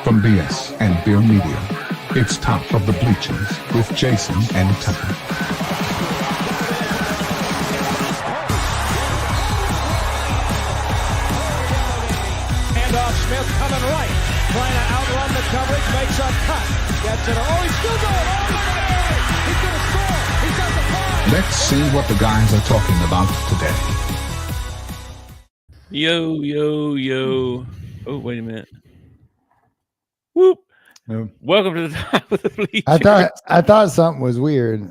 From BS and Beer Media, it's Top of the Bleachers with Jason and Tucker. Handoff, Smith coming right, trying to outrun the coverage, makes a cut, gets it. Oh, he's still going. Oh, my! He's going to score. He's got the five. Let's see what the guys are talking about today. Yo. Oh, wait a minute. Whoop. No. Welcome to the Top of the Bleachers. I thought something was weird.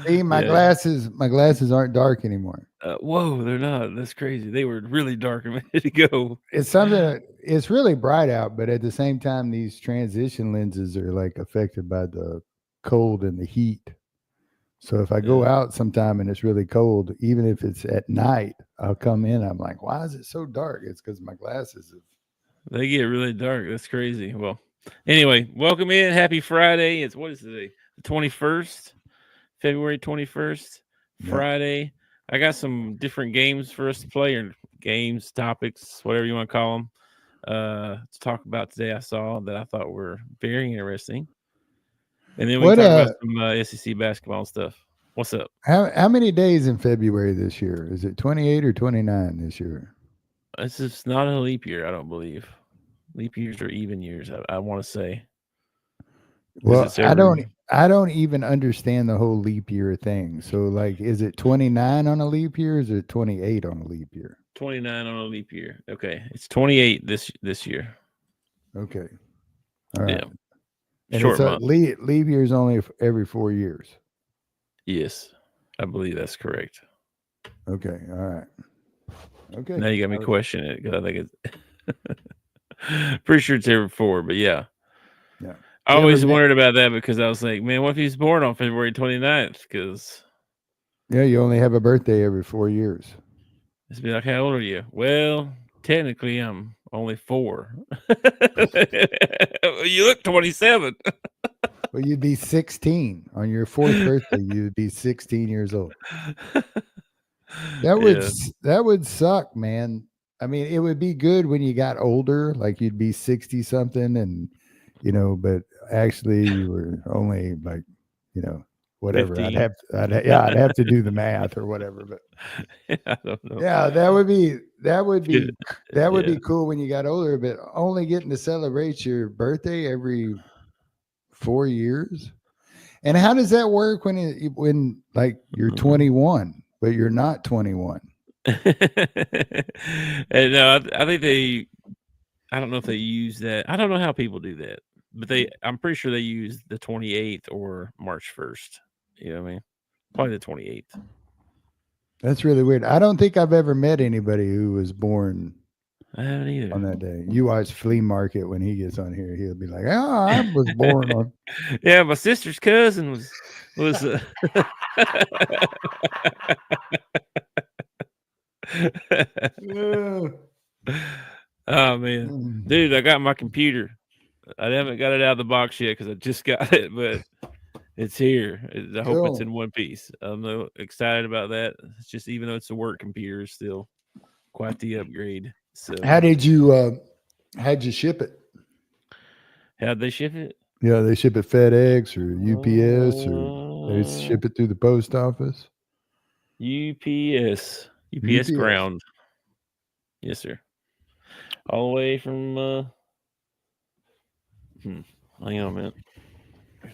See, my glasses aren't dark anymore. Whoa, they're not. That's crazy. They were really dark a minute ago. It's really bright out, but at the same time, these transition lenses are like affected by the cold and the heat. So if I go out sometime and it's really cold, even if it's at night, I'll come in. I'm like, why is it so dark? It's because my glasses They get really dark. That's crazy. Well, anyway, welcome in. Happy Friday. What is today? The 21st, February 21st, Friday. I got some different games for us to play, or games, topics, whatever you want to call them, to talk about today. I saw that I thought were very interesting. And then we talk about some SEC basketball stuff. What's up? How many days in February this year? Is it 28 or 29 this year? This is not a leap year, I don't believe. Leap years are even years, I want to say. Well, I don't even understand the whole leap year thing. So, like, is it 29 on a leap year? Or is it 28 on a leap year? 29 on a leap year. Okay, it's 28 this year. Okay, all right. Yeah. And Short month. Leap year is only every 4 years. Yes, I believe that's correct. Okay, all right. Okay. Now you got me questioning it, because I think it's pretty sure it's every 4, but yeah. Yeah. I always wondered about that, because I was like, man, what if he's born on February 29th? Because you only have a birthday every 4 years. it's be like, how old are you? Well, technically, I'm only 4. You look 27. Well, you'd be 16 on your 4th birthday. You'd be 16 years old. That would suck, man. I mean, it would be good when you got older, like you'd be 60 something, and but actually you were only like, whatever. 15. I'd have to do the math or whatever. But I don't know. yeah, that would be cool when you got older. But only getting to celebrate your birthday every 4 years. And how does that work when like you're 21, but you're not 21? And no, I think I don't know if they use that. I don't know how people do that, but I'm pretty sure they use the 28th or March 1st. You know what I mean? Probably the 28th. That's really weird. I don't think I've ever met anybody who was born I haven't either on that day. You watch Flea Market when he gets on here, he'll be like, "Oh, I was born on." Yeah, my sister's cousin was. Oh man, dude, I got my computer. I haven't got it out of the box yet because I just got it, but it's here. I hope it's in one piece. I'm excited about that. It's just, even though it's a work computer, it's still quite the upgrade. So, how'd you ship it? How'd they ship it? Yeah, they ship it FedEx or UPS, or they ship it through the post office. UPS ground. Yes, sir. All the way from hang on a minute.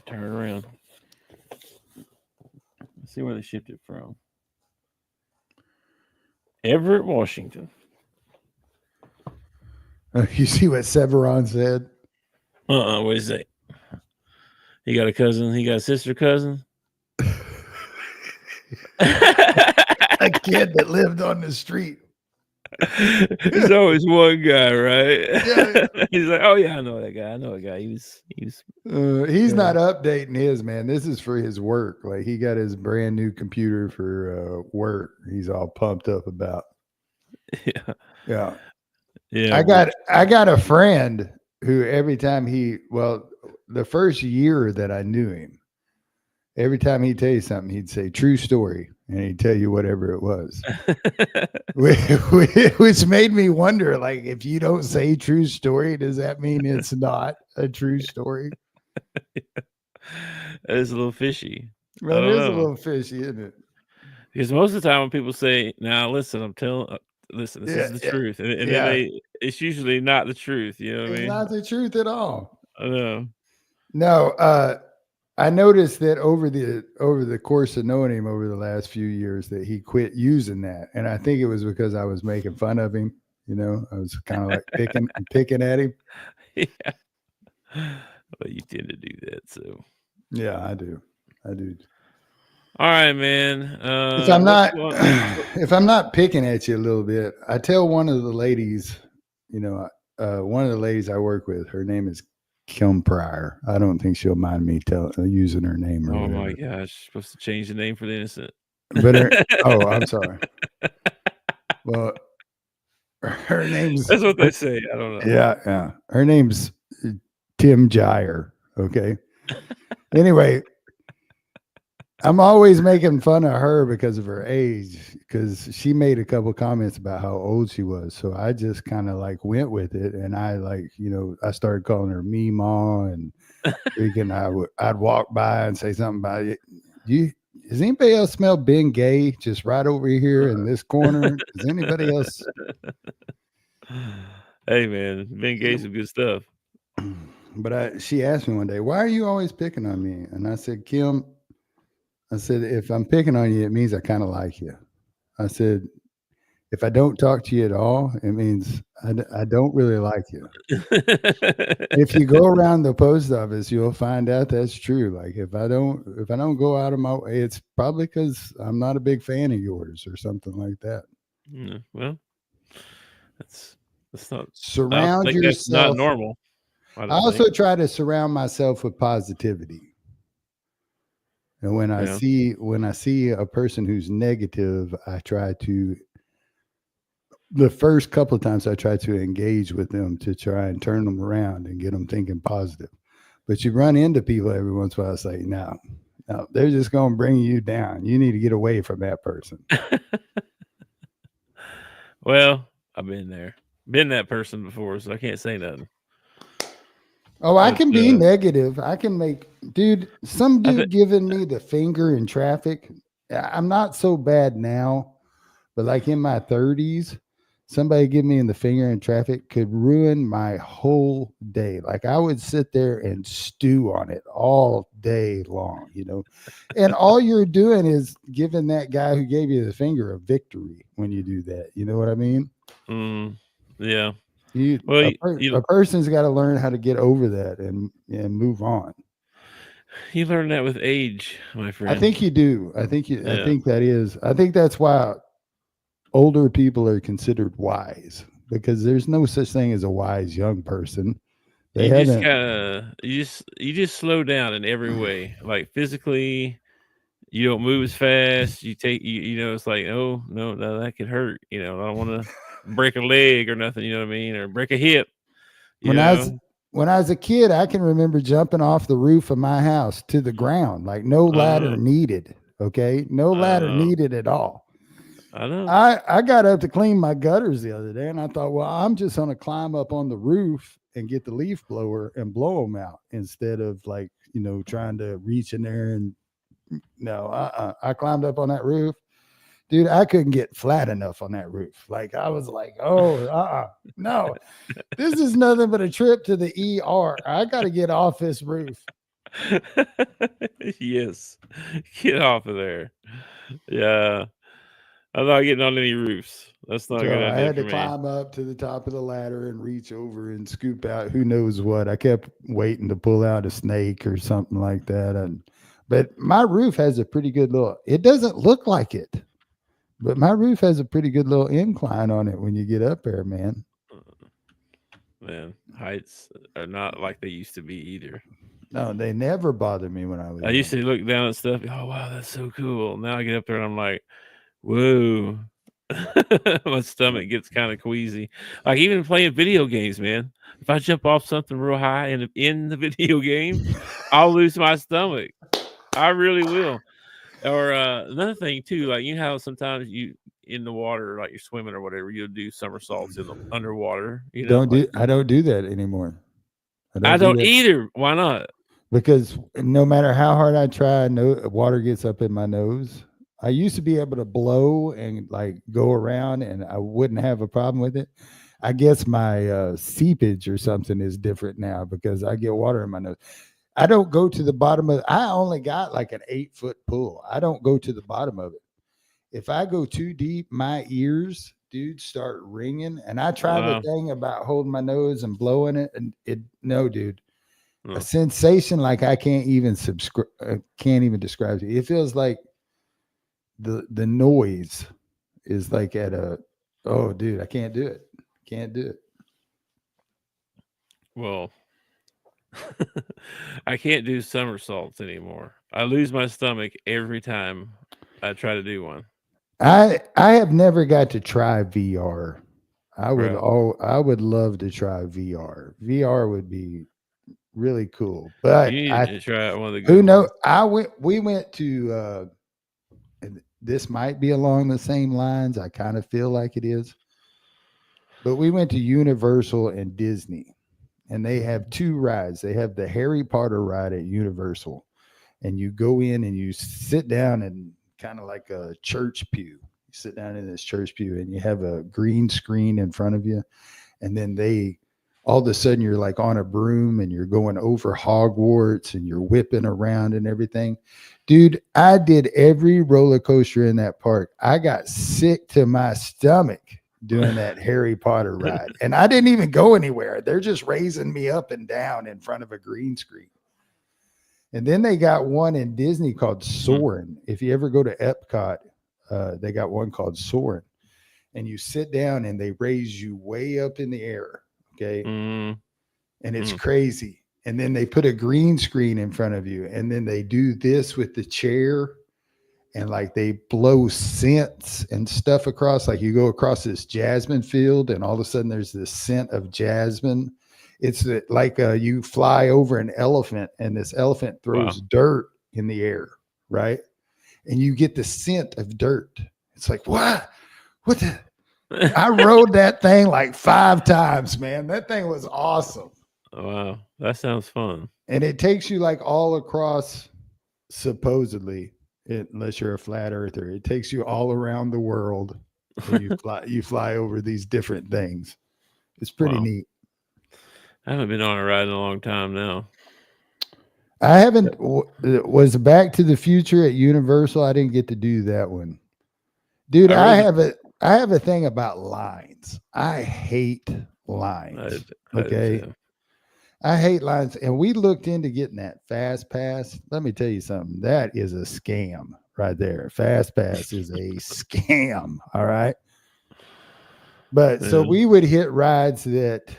Turn it around. Let's see where they shipped it from. Everett, Washington. You see what Severon said? What is that? He got a cousin. He got a sister cousin. A kid that lived on the street. There's always one guy, right? Yeah. He's like, oh yeah, I know that guy. I know a guy. He's not updating his, man. This is for his work. Like, he got his brand new computer for work. He's all pumped up about. Yeah. I got a friend who every time the first year that I knew him, every time he'd tell you something, he'd say, "True story." and he'd tell you whatever it was. Which made me wonder, like, if you don't say true story, does that mean it's not a true story? That is a little fishy. Well, it is a little fishy, isn't it? Because most of the time when people say, "Now listen, listen, this is the truth," and then it's usually not the truth. You know what I mean? It's not the truth at all. I know. No, I noticed that over the course of knowing him over the last few years that he quit using that, and I think it was because I was making fun of him. You know, I was kind of like picking at him. Yeah. Well, you tend to do that, so. Yeah, I do. All right, man. If I'm not picking at you a little bit, I tell one of the ladies, one of the ladies I work with, her name is Kim Pryor. I don't think she'll mind me using her name. Oh my gosh, supposed to change the name for the innocent. But I'm sorry. Well, her name's. That's what they say. I don't know. Yeah. Her name's Tim Jyer. Okay. Anyway, I'm always making fun of her because of her age, because she made a couple comments about how old she was. So I just kind of like went with it, and I I started calling her Meemaw, and freaking I'd walk by and say something about it. Does anybody else smell Ben Gay just right over here in this corner? Does anybody else? Hey man, Ben Gay's some good stuff. But she asked me one day, "Why are you always picking on me?" And I said, "Kim, if I'm picking on you, it means I kind of like you." I said, if I don't talk to you at all, it means I don't really like you. If you go around the post office, you'll find out that's true. Like if I don't go out of my way, it's probably because I'm not a big fan of yours or something like that. Yeah, well, that's not surround yourself. That's not normal. I also try to surround myself with positivity. And when I see a person who's negative, the first couple of times I try to engage with them to try and turn them around and get them thinking positive. But you run into people every once in a while, say, no, they're just going to bring you down. You need to get away from that person. Well, I've been there, been that person before, so I can't say nothing. Oh, I can be negative. I can some dude giving me the finger in traffic. I'm not so bad now, but like in my 30s, somebody give me in the finger in traffic could ruin my whole day. Like I would sit there and stew on it all day long, and all you're doing is giving that guy who gave you the finger a victory when you do that. You know what I mean? Yeah. A person's got to learn how to get over that and move on. You learn that with age, my friend. I think you do. I think that's why older people are considered wise, because there's no such thing as a wise young person. You just slow down in every way. Like physically, you don't move as fast. You take it's like, oh no, that could hurt. I don't want to break a leg or nothing, you know what I mean, or break a hip. When I was a kid, I can remember jumping off the roof of my house to the ground, like no ladder needed. Okay, no ladder needed at all. I know. I got up to clean my gutters the other day, and I thought, well, I'm just going to climb up on the roof and get the leaf blower and blow them out instead of trying to reach in there and I climbed up on that roof. Dude, I couldn't get flat enough on that roof. Like I was like, no, this is nothing but a trip to the ER. I got to get off this roof. Yes, get off of there. Yeah, I'm not getting on any roofs. That's not a good idea. I had to climb up to the top of the ladder and reach over and scoop out who knows what. I kept waiting to pull out a snake or something like that. But my roof has a pretty good it doesn't look like it. But my roof has a pretty good little incline on it when you get up there, man. Man, heights are not like they used to be either. No, they never bothered me when I was. I used to look down at stuff. Oh, wow, that's so cool. Now I get up there and I'm like, whoa. My stomach gets kind of queasy. Like even playing video games, man. If I jump off something real high in the video game, I'll lose my stomach. I really will. Or another thing too, like you know how sometimes you in the water, like you're swimming or whatever, you'll do somersaults in the underwater. You know, I don't do that anymore. I do don't that either. Why not? because no matter how hard I try, no water gets up in my nose. I used to be able to blow and like go around, and I wouldn't have a problem with it. I guess my seepage or something is different now because I get water in my nose. I don't go to the bottom of. I only got like an 8-foot pool. I don't go to the bottom of it. If I go too deep, my ears, dude, start ringing. And I try the thing about holding my nose and blowing it, and no, dude, a sensation like I can't even describe it. It feels like the noise is like at a. Oh, dude, I can't do it. Can't do it. Well, I can't do somersaults anymore. I lose my stomach every time I try to do one. I have never got to try VR. I would love to try VR. VR would be really cool. But you need to try one of the good who knows? ones. We went to and this might be along the same lines. I kind of feel like it is. But we went to Universal and Disney, and they have 2 rides. They have the Harry Potter ride at Universal, and you go in and you sit down and kind of like a church pew. You sit down in this church pew and you have a green screen in front of you. And then all of a sudden you're like on a broom and you're going over Hogwarts and you're whipping around and everything. Dude, I did every roller coaster in that park. I got sick to my stomach doing that Harry Potter ride. And I didn't even go anywhere. They're just raising me up and down in front of a green screen. And then they got one in Disney called Soarin'. If you ever go to Epcot, they got one called Soarin'. And you sit down and they raise you way up in the air. Okay. And it's crazy. And then they put a green screen in front of you. And then they do this with the chair. And like they blow scents and stuff across. Like you go across this jasmine field and all of a sudden there's this scent of jasmine. It's like you fly over an elephant and this elephant throws dirt in the air, right? And you get the scent of dirt. It's like, what? What the? I rode that thing like 5 times, man. That thing was awesome. Wow. That sounds fun. And it takes you like all across, supposedly, unless you're a flat earther, it takes you all around the world. And you fly over these different things. It's pretty neat. I haven't been on a ride in a long time now. I haven't. Was Back to the Future at Universal? I didn't get to do that one, dude. I have a thing about lines. I hate lines. I hate lines. And we looked into getting that Fast Pass. Let me tell you something. That is a scam right there. Fast Pass is a scam. All right. But so we would hit rides that.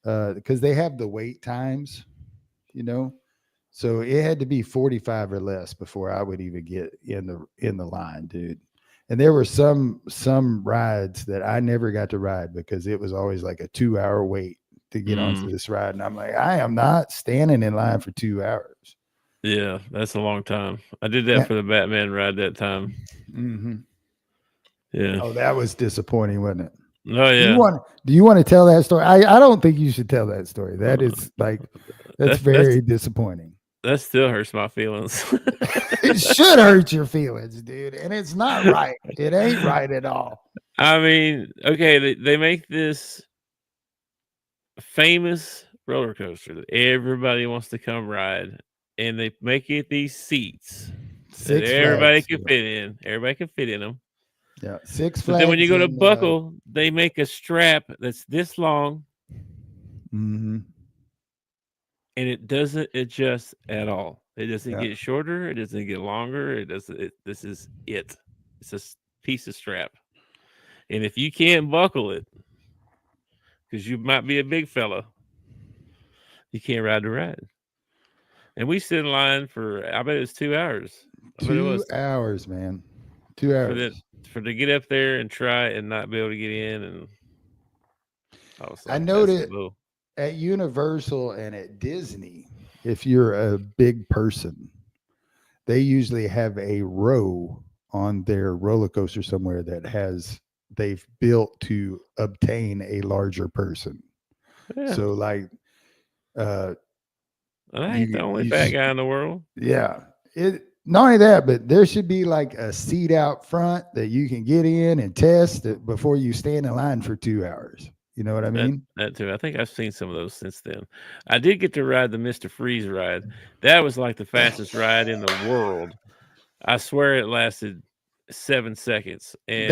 Because they have the wait times, you know, so it had to be 45 or less before I would even get in the line, dude. And there were some rides that I never got to ride because it was always like a 2-hour wait to get onto this ride, and I'm like, I am not standing in line for 2 hours. Yeah, that's a long time. I did that for the Batman ride that time. Yeah. Oh, that was disappointing, wasn't it? Oh yeah. Do you want to tell that story? I don't think you should tell that story. That is like that's very disappointing. That still hurts my feelings. It should hurt your feelings, dude. And it's not right. It ain't right at all. I mean, okay, they make this famous roller coaster that everybody wants to come ride, and they make it these seats that everybody can fit in. Everybody can fit in them. Yeah, Six Flags. But then when you go to buckle, they make a strap that's this long, and it doesn't adjust at all. It doesn't get shorter. It doesn't get longer. It doesn't. This is it. It's a piece of strap, and if you can't buckle it, because you might be a big fella, you can't ride the ride. And we stood in line for, I bet it was 2 hours. 2 hours, man. 2 hours. For to get up there and try and not be able to get in. And I noted at Universal and at Disney, if you're a big person, they usually have a row on their roller coaster somewhere that they've built to obtain a larger person. Yeah. So like, I ain't the only fat guy in the world. Yeah. Not only that, but there should be like a seat out front that you can get in and test it before you stand in line for 2 hours. You know what I mean? That too. I think I've seen some of those since then. I did get to ride the Mr. Freeze ride. That was like the fastest ride in the world. I swear it lasted 7 seconds. And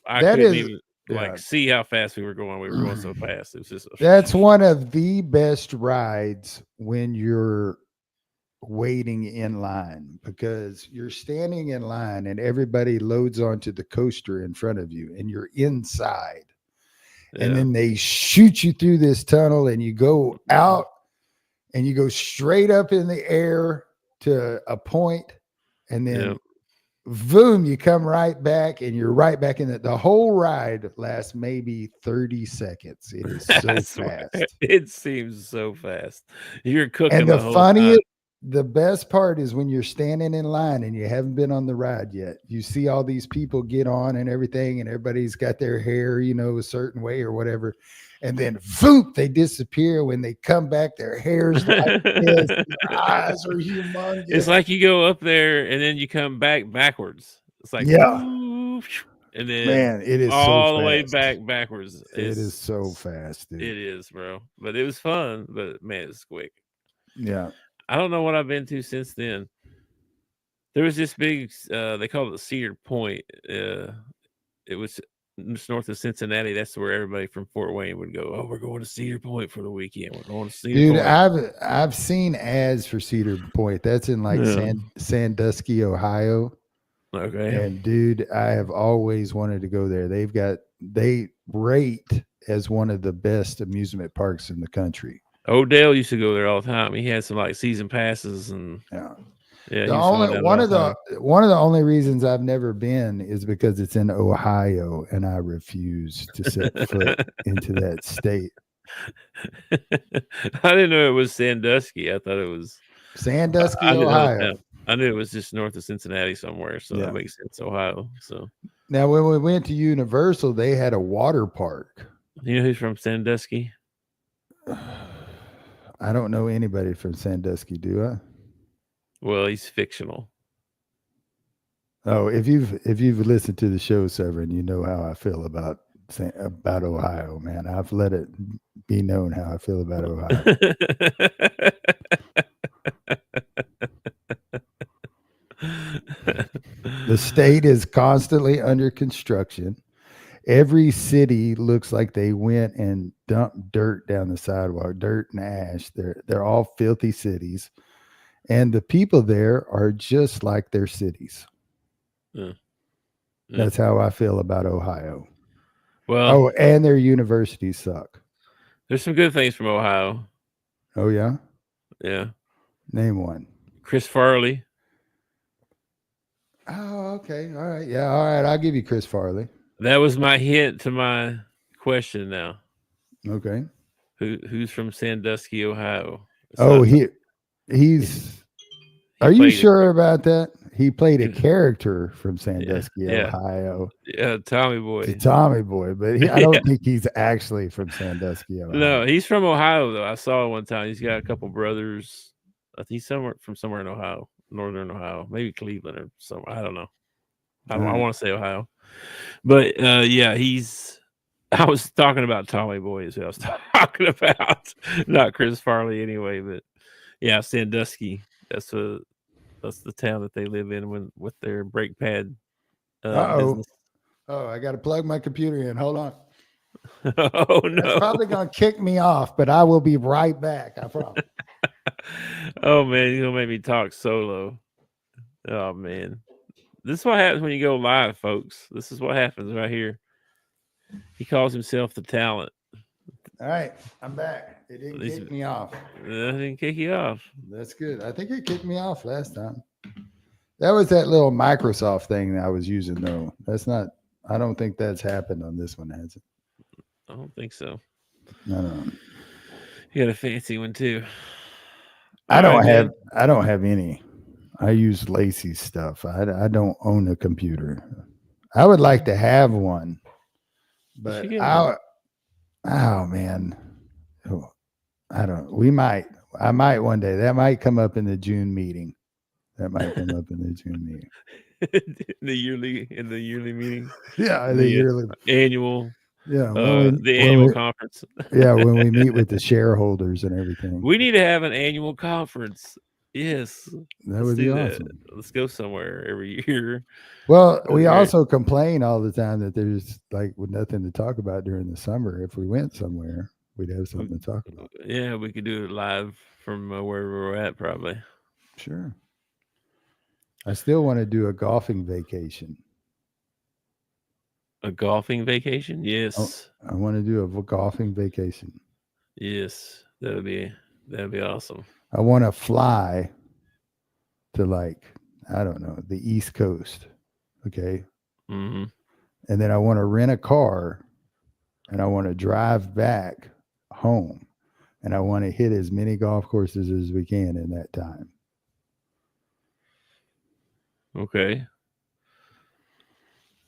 I couldn't even see how fast we were going. We were going so fast. It was just that's one of the best rides when you're waiting in line, because you're standing in line and everybody loads onto the coaster in front of you and you're inside. And then they shoot you through this tunnel and you go out and you go straight up in the air to a point, and then boom, you come right back and you're right back in it. The whole ride lasts maybe 30 seconds. It is so fast. It seems so fast. You're cooking. And the funniest, the best part is when you're standing in line and you haven't been on the ride yet. You see all these people get on and everything, and everybody's got their hair, a certain way or whatever. And then, voop, they disappear. When they come back, their hair's like this. Their eyes are humongous. It's like you go up there and then you come back backwards. It's like, and then man, it is all so the way fast. backwards. It is so fast, dude. It is, bro. But it was fun. But man, it's quick. Yeah. I don't know what I've been to since then. There was this big, they call it Cedar Point. It was just north of Cincinnati. That's where everybody from Fort Wayne would go. Oh, we're going to Cedar Point for the weekend. We're going to Cedar Point. Dude, I've seen ads for Cedar Point. That's in like Sandusky, Ohio. Okay. And dude, I have always wanted to go there. They rate as one of the best amusement parks in the country. Odell used to go there all the time. He had some like season passes and one of the only reasons I've never been is because it's in Ohio and I refuse to set foot into that state. I didn't know it was Sandusky. I thought it was Sandusky, Ohio. I knew it was just north of Cincinnati somewhere, so that makes sense. Ohio. So now, when we went to Universal, they had a water park. You know who's from Sandusky? I don't know anybody from Sandusky, do I? Well, he's fictional. Oh, if you've listened to the show, Severin, you know how I feel about Ohio, man. I've let it be known how I feel about Ohio. The state is constantly under construction. Every city looks like they went and dumped dirt down the sidewalk, dirt and ash. They're all filthy cities. And the people there are just like their cities. That's how I feel about Ohio. Well, and their universities suck. There's some good things from Ohio. Oh, yeah? Yeah. Name one. Chris Farley. Oh, okay. All right. Yeah. All right. I'll give you Chris Farley. That was my hint to my question now. Okay. Who's from Sandusky, Ohio? He's are you sure about that? He played a character from Sandusky, Ohio. Yeah, Tommy Boy. Tommy Boy, but I don't think he's actually from Sandusky, Ohio. No, he's from Ohio, though. I saw him one time. He's got a couple brothers. I think he's somewhere in Ohio, northern Ohio, maybe Cleveland or somewhere. I don't know. I want to say Ohio. But, I was talking about Tommy Boy is who I was talking about. Not Chris Farley anyway, but yeah, Sandusky. That's the town that they live in with their brake pad business. Oh, I got to plug my computer in. Hold on. Oh, no. That's probably going to kick me off, but I will be right back. I promise. Oh, man. You're going to make me talk solo. Oh, man. This is what happens when you go live, folks. This is what happens right here. He calls himself the talent. All right. I'm back. It didn't kick me off. It didn't kick you off. That's good. I think it kicked me off last time. That was that little Microsoft thing that I was using, though. I don't think that's happened on this one, has it? I don't think so. No. You got a fancy one, too. I don't have any. I use Lacey's stuff. I don't own a computer. I would like to have one, but oh man, I don't. I might one day. That might come up in the June meeting. the yearly meeting. Yeah, the yearly annual. Yeah, the annual conference. Yeah, when we meet with the shareholders and everything. We need to have an annual conference. Yes. That would be awesome. Let's go somewhere every year. Well, we also complain all the time that there's like nothing to talk about during the summer. If we went somewhere, we'd have something to talk about. Yeah, we could do it live from wherever we're at, probably. Sure. I still want to do a golfing vacation. A golfing vacation? Yes. I want to do a golfing vacation. Yes, that'd be awesome. I want to fly to I don't know, the East Coast. Okay. Mm-hmm. And then I want to rent a car and I want to drive back home and I want to hit as many golf courses as we can in that time. Okay.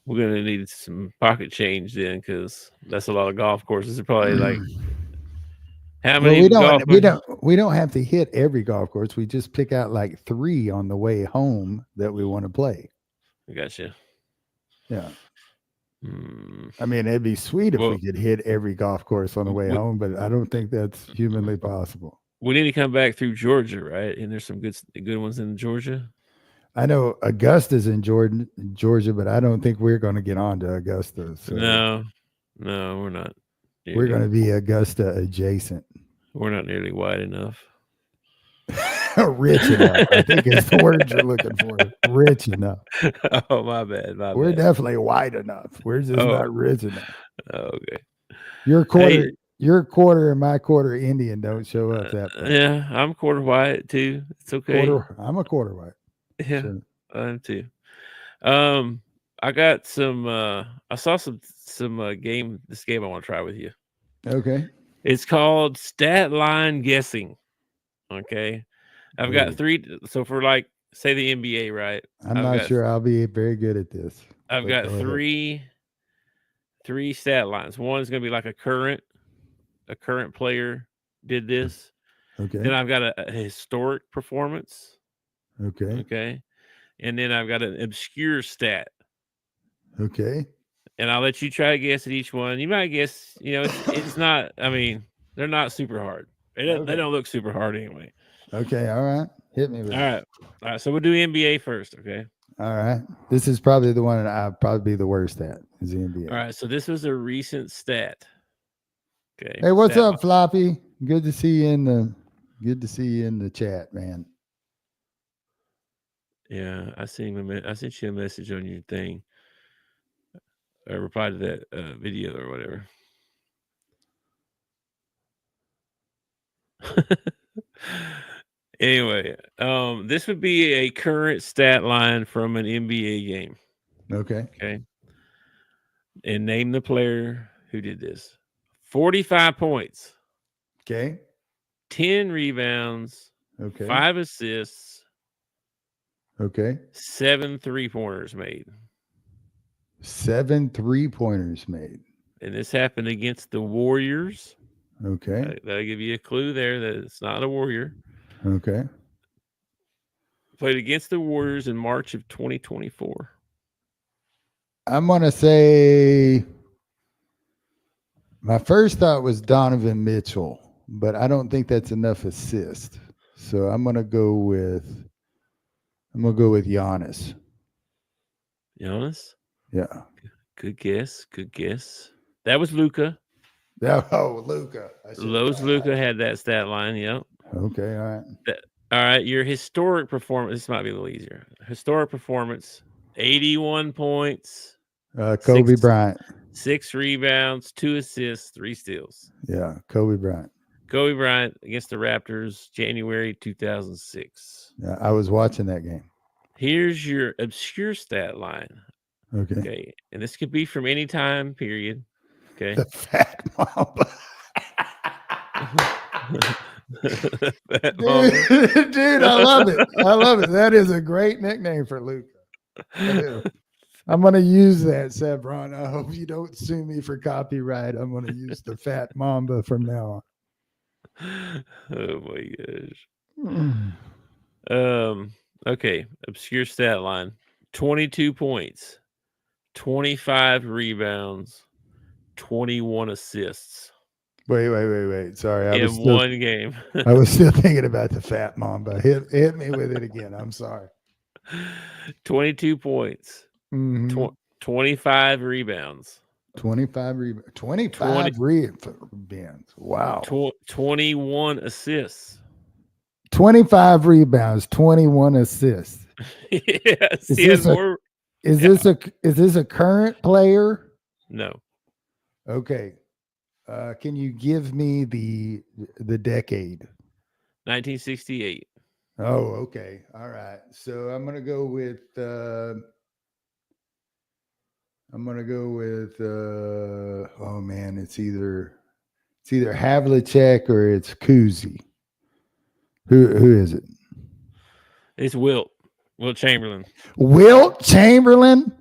We're going to need some pocket change then, because that's a lot of golf courses. It's probably like how many we don't have to hit every golf course. We just pick out like 3 on the way home that we want to play. I gotcha. Yeah. I mean, it'd be sweet if we could hit every golf course on the way home, but I don't think that's humanly possible. We need to come back through Georgia, right? And there's some good ones in Georgia. I know Augusta's in Georgia, but I don't think we're going to get on to Augusta. So. No, we're not. We're going to be Augusta adjacent. We're not nearly wide enough. Rich enough. I think it's the word you're looking for. Rich enough. Oh, my bad. We're definitely wide enough. We're just not rich enough. Okay. Your quarter and my quarter Indian don't show up that way. Yeah, I'm quarter white too. It's okay. I'm a quarter white. Yeah, sure. I am too. I got some. I saw some game. This game I want to try with you. Okay. It's called Stat Line Guessing. Okay. I've got 3. So for say the NBA, right? I'm not sure I'll be very good at this. I've got three stat lines. One is going to be like a current player did this. Okay. Then I've got a historic performance. Okay. Okay. And then I've got an obscure stat. Okay. And I'll let you try to guess at each one. You might guess, it's not, I mean, they're not super hard. They don't look super hard anyway. Okay. All right. Hit me with it. All right. So we'll do NBA first. Okay. All right. This is probably the one that I'll probably be the worst at is the NBA. All right. So this was a recent stat. Okay. Hey, what's up, Floppy? Good to see you in the chat, man. Yeah, I sent you a message on your thing. I replied to that video or whatever. Anyway, this would be a current stat line from an NBA game. Okay. Okay. And name the player who did this. 45 points. Okay. 10 rebounds. Okay. 5 assists. Okay. 7 3-pointers made. 7 3-pointers made. And this happened against the Warriors. Okay. That'll give you a clue there that it's not a Warrior. Okay. Played against the Warriors in March of 2024. I'm going to say my first thought was Donovan Mitchell, but I don't think that's enough assist. So I'm going to go with Giannis. Giannis? Yeah. Good guess. That was Luka. Oh, Luka. Luka had that stat line. Yep. Okay. All right. All right. Your historic performance. This might be a little easier. Historic performance. 81 points. Kobe Bryant. 6 rebounds, 2 assists, 3 steals. Yeah. Kobe Bryant. Kobe Bryant against the Raptors, January 2006. Yeah, I was watching that game. Here's your obscure stat line. Okay. And this could be from any time period. Okay. The fat mamba. Fat Mamba. Dude, I love it. I love it. That is a great nickname for Luca. I'm going to use that, Sebron. I hope you don't sue me for copyright. I'm going to use the Fat Mamba from now Oh my on. gosh. Okay. Obscure stat line. 22 points, 25 rebounds, 21 assists. Wait. Sorry. In one game. I was still thinking about the Fat Mamba. Hit me with it again. I'm sorry. 22 points. 25 rebounds. 25 rebounds. Wow. 21 assists. 25 rebounds, 21 assists. Yes. Is this a current player? No. Okay. Can you give me the decade? 1968. Oh, okay. All right. So I'm gonna go with oh man, it's either Havlicek or it's Kuzi. Who is it? It's Wilt Chamberlain. Wilt Chamberlain?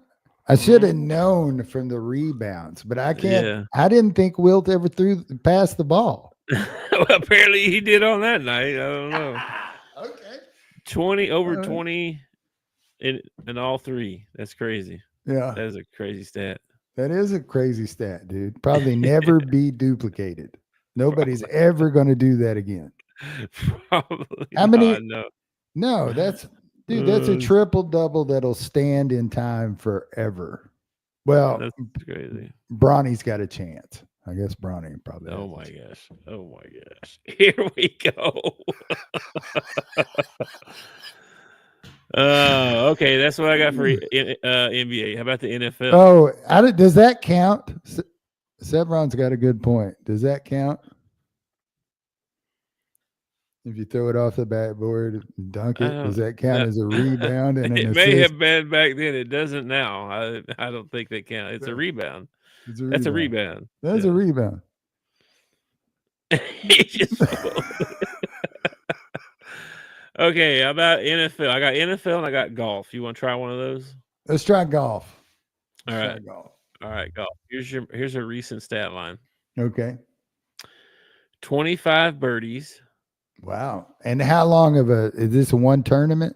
I should have known from the rebounds, but I can't. Yeah. I didn't think Wilt ever passed the ball. Well, apparently he did on that night. I don't know. Okay. 20 in all three. That's crazy. Yeah. That is a crazy stat. That is a crazy stat, dude. Probably never be duplicated. Nobody's ever going to do that again. Probably. How many? No, that's a triple double that'll stand in time forever. Well, that's crazy. Bronny's got a chance. I guess Bronny probably. Oh my gosh. Here we go. Okay, that's what I got for NBA. How about the NFL? Oh, does that count? Sebron's got a good point. Does that count? If you throw it off the backboard and dunk it, does that count as a rebound? And it may have been back then. It doesn't now. I don't think they count. It's a rebound. That's a rebound. That's a rebound. Okay, how about NFL? I got NFL and I got golf. You want to try one of those? Let's try golf. All right, golf. Here's a recent stat line. Okay. 25 birdies. Wow. And how long is this one tournament?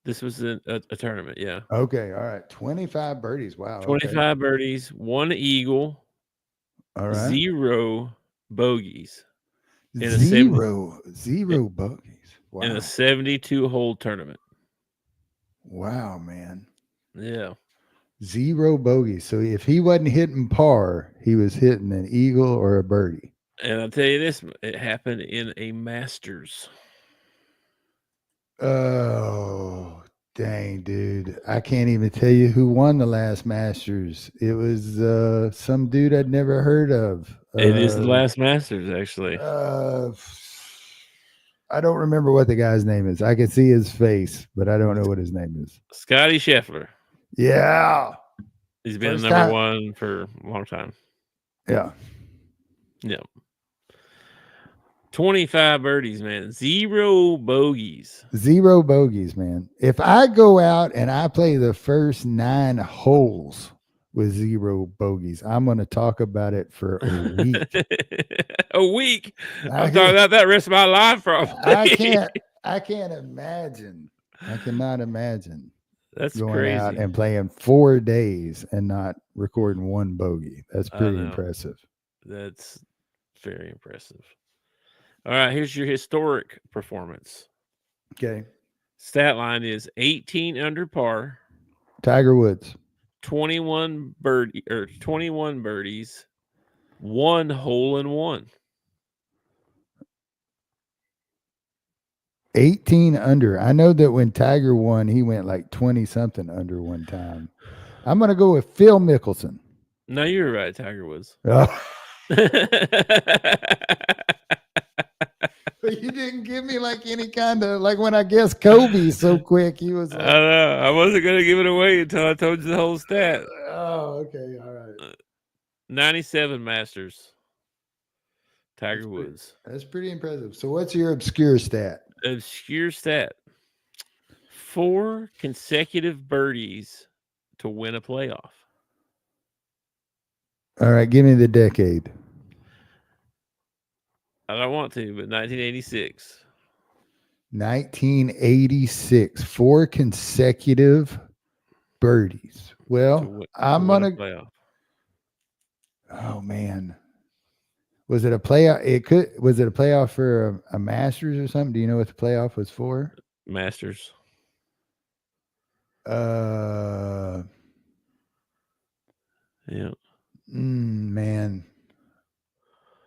This was a tournament, yeah. Okay, all right. 25 birdies. Wow. 25 birdies, 1 eagle. All right. 0 bogeys. Zero bogeys. Wow. In a 72-hole tournament. Wow, man. Yeah. 0 bogeys. So if he wasn't hitting par, he was hitting an eagle or a birdie. And I'll tell you this, it happened in a Masters. Oh, dang, dude. I can't even tell you who won the last Masters. It was some dude I'd never heard of. It is the last Masters, actually. I don't remember what the guy's name is. I can see his face, but I don't know what his name is. Scotty Scheffler. Yeah. He's been number one for a long time. Yeah. Yeah. 25 birdies, man. 0 bogeys. 0 bogeys, man. If I go out and I play the first 9 holes with 0 bogeys, I'm going to talk about it for a week. A week? I'm talking about that rest of my life, probably. I can't imagine. I cannot imagine. That's going crazy. Out and playing 4 days and not recording 1 bogey. That's pretty impressive. That's very impressive. All right, here's your historic performance. Okay. Stat line is 18 under par. Tiger Woods. 21 birdies, 1 hole in one. 18 under. I know that when Tiger won, he went like 20 something under one time. I'm going to go with Phil Mickelson. No, you were right. Tiger Woods. But you didn't give me like any kind of like when I guessed Kobe so quick. He was like, I know. I wasn't going to give it away until I told you the whole stat. Oh, okay. All right. 97 Masters. Tiger Woods. That's pretty impressive. So what's your obscure stat? Obscure stat. 4 consecutive birdies to win a playoff. All right, give me the decade. I don't want to, but 1986. 1986. 4 consecutive birdies. Well, I'm going to. Oh, man. Was it a playoff? Was it a playoff for a Masters or something? Do you know what the playoff was for? Masters. Yeah. Man.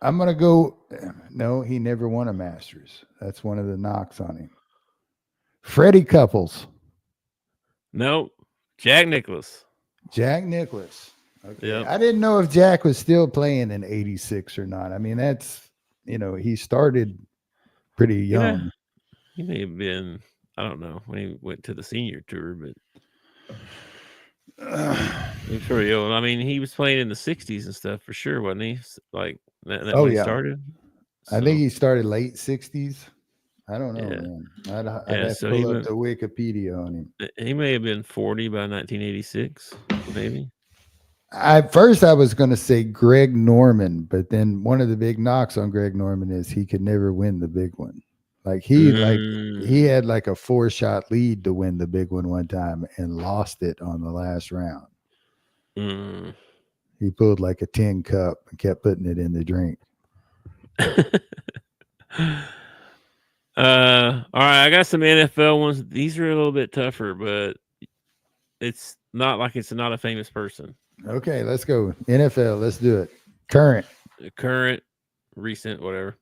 I'm going to go. No, he never won a Masters. That's one of the knocks on him. Freddie Couples. Nope. Jack Nicklaus. Jack Nicklaus. Okay. Yep. I didn't know if Jack was still playing in 86 or not. I mean, that's, he started pretty young. He may have been, I don't know, when he went to the senior tour, but he's pretty old. I mean, he was playing in the 60s and stuff for sure, wasn't he? Like, that when he started? So, I think he started late 60s. I don't know, man. I'd have to pull up the Wikipedia on him. He may have been 40 by 1986, maybe. At first, I was going to say Greg Norman, but then one of the big knocks on Greg Norman is he could never win the big one. Like he had like a 4-shot lead to win the big one time and lost it on the last round. He pulled like a 10 cup and kept putting it in the drink. All right, I got some NFL ones. These are a little bit tougher, but it's not like it's not a famous person. Okay, let's go. NFL, let's do it. Current, recent, whatever.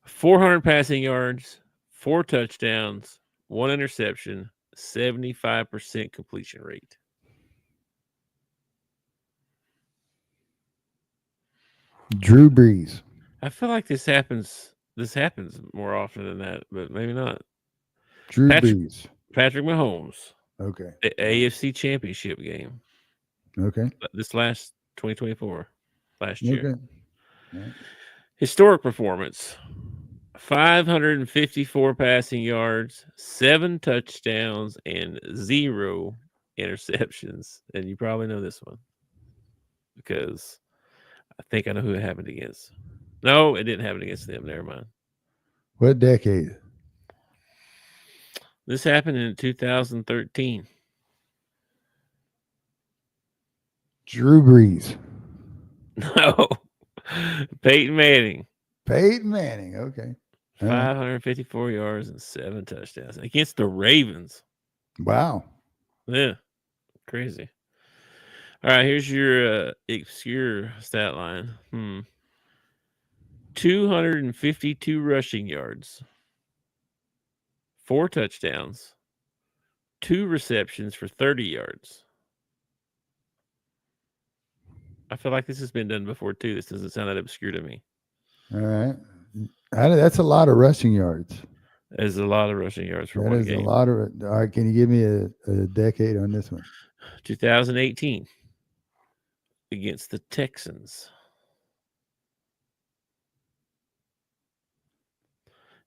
400 passing yards, 4 touchdowns, 1 interception, 75% completion rate. Drew Brees. I feel like this happens more often than that, but maybe not. Brees. Patrick Mahomes. Okay. The AFC Championship game. Okay. This last 2024, last year. Okay. Right. Historic performance. 554 passing yards, 7 touchdowns, and 0 interceptions. And you probably know this one because I think I know who it happened against. No, it didn't happen against them. Never mind. What decade? This happened in 2013. Drew Brees. No. Peyton Manning. Okay. 554 yards and 7 touchdowns against the Ravens. Wow. Yeah. Crazy. All right, here's your obscure stat line. 252 rushing yards, 4 touchdowns, 2 receptions for 30 yards. I feel like this has been done before, too. This doesn't sound that obscure to me. All right. That's a lot of rushing yards. There's a lot of rushing yards for one game. That is a lot of. All right, can you give me a decade on this one? 2018 against the Texans.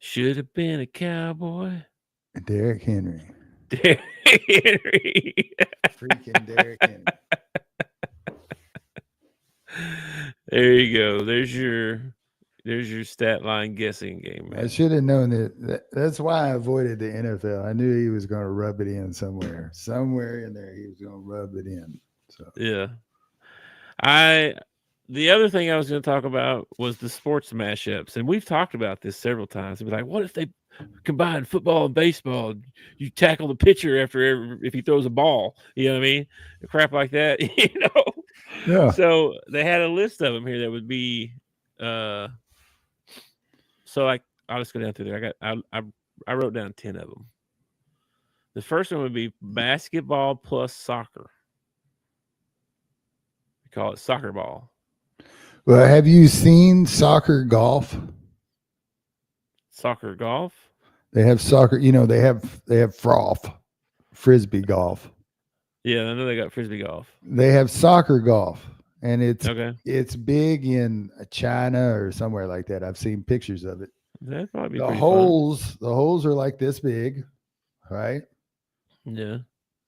Should have been a Cowboy. Derrick Henry. Derrick Henry. Freaking Derrick Henry. There you go. There's your stat line guessing game, man. I should have known that. That's why I avoided the NFL. I knew he was going to rub it in somewhere. Somewhere in there, he was going to rub it in. So yeah. The other thing I was going to talk about was the sports mashups, and we've talked about this several times. It'd be like, what if they combine football and baseball? You tackle the pitcher if he throws a ball. You know what I mean? Crap like that. Yeah. So they had a list of them here that would be. So I'll just go down through there. I wrote down 10 of them. The first one would be basketball plus soccer. We call it soccer ball. Well, have you seen soccer golf? Soccer golf? They have soccer, they have frisbee golf. Yeah, I know they got frisbee golf. They have soccer golf. and Okay. it's big in China or somewhere like that. I've seen pictures of it. That'd probably be The pretty holes are like this big, right? fun. Yeah.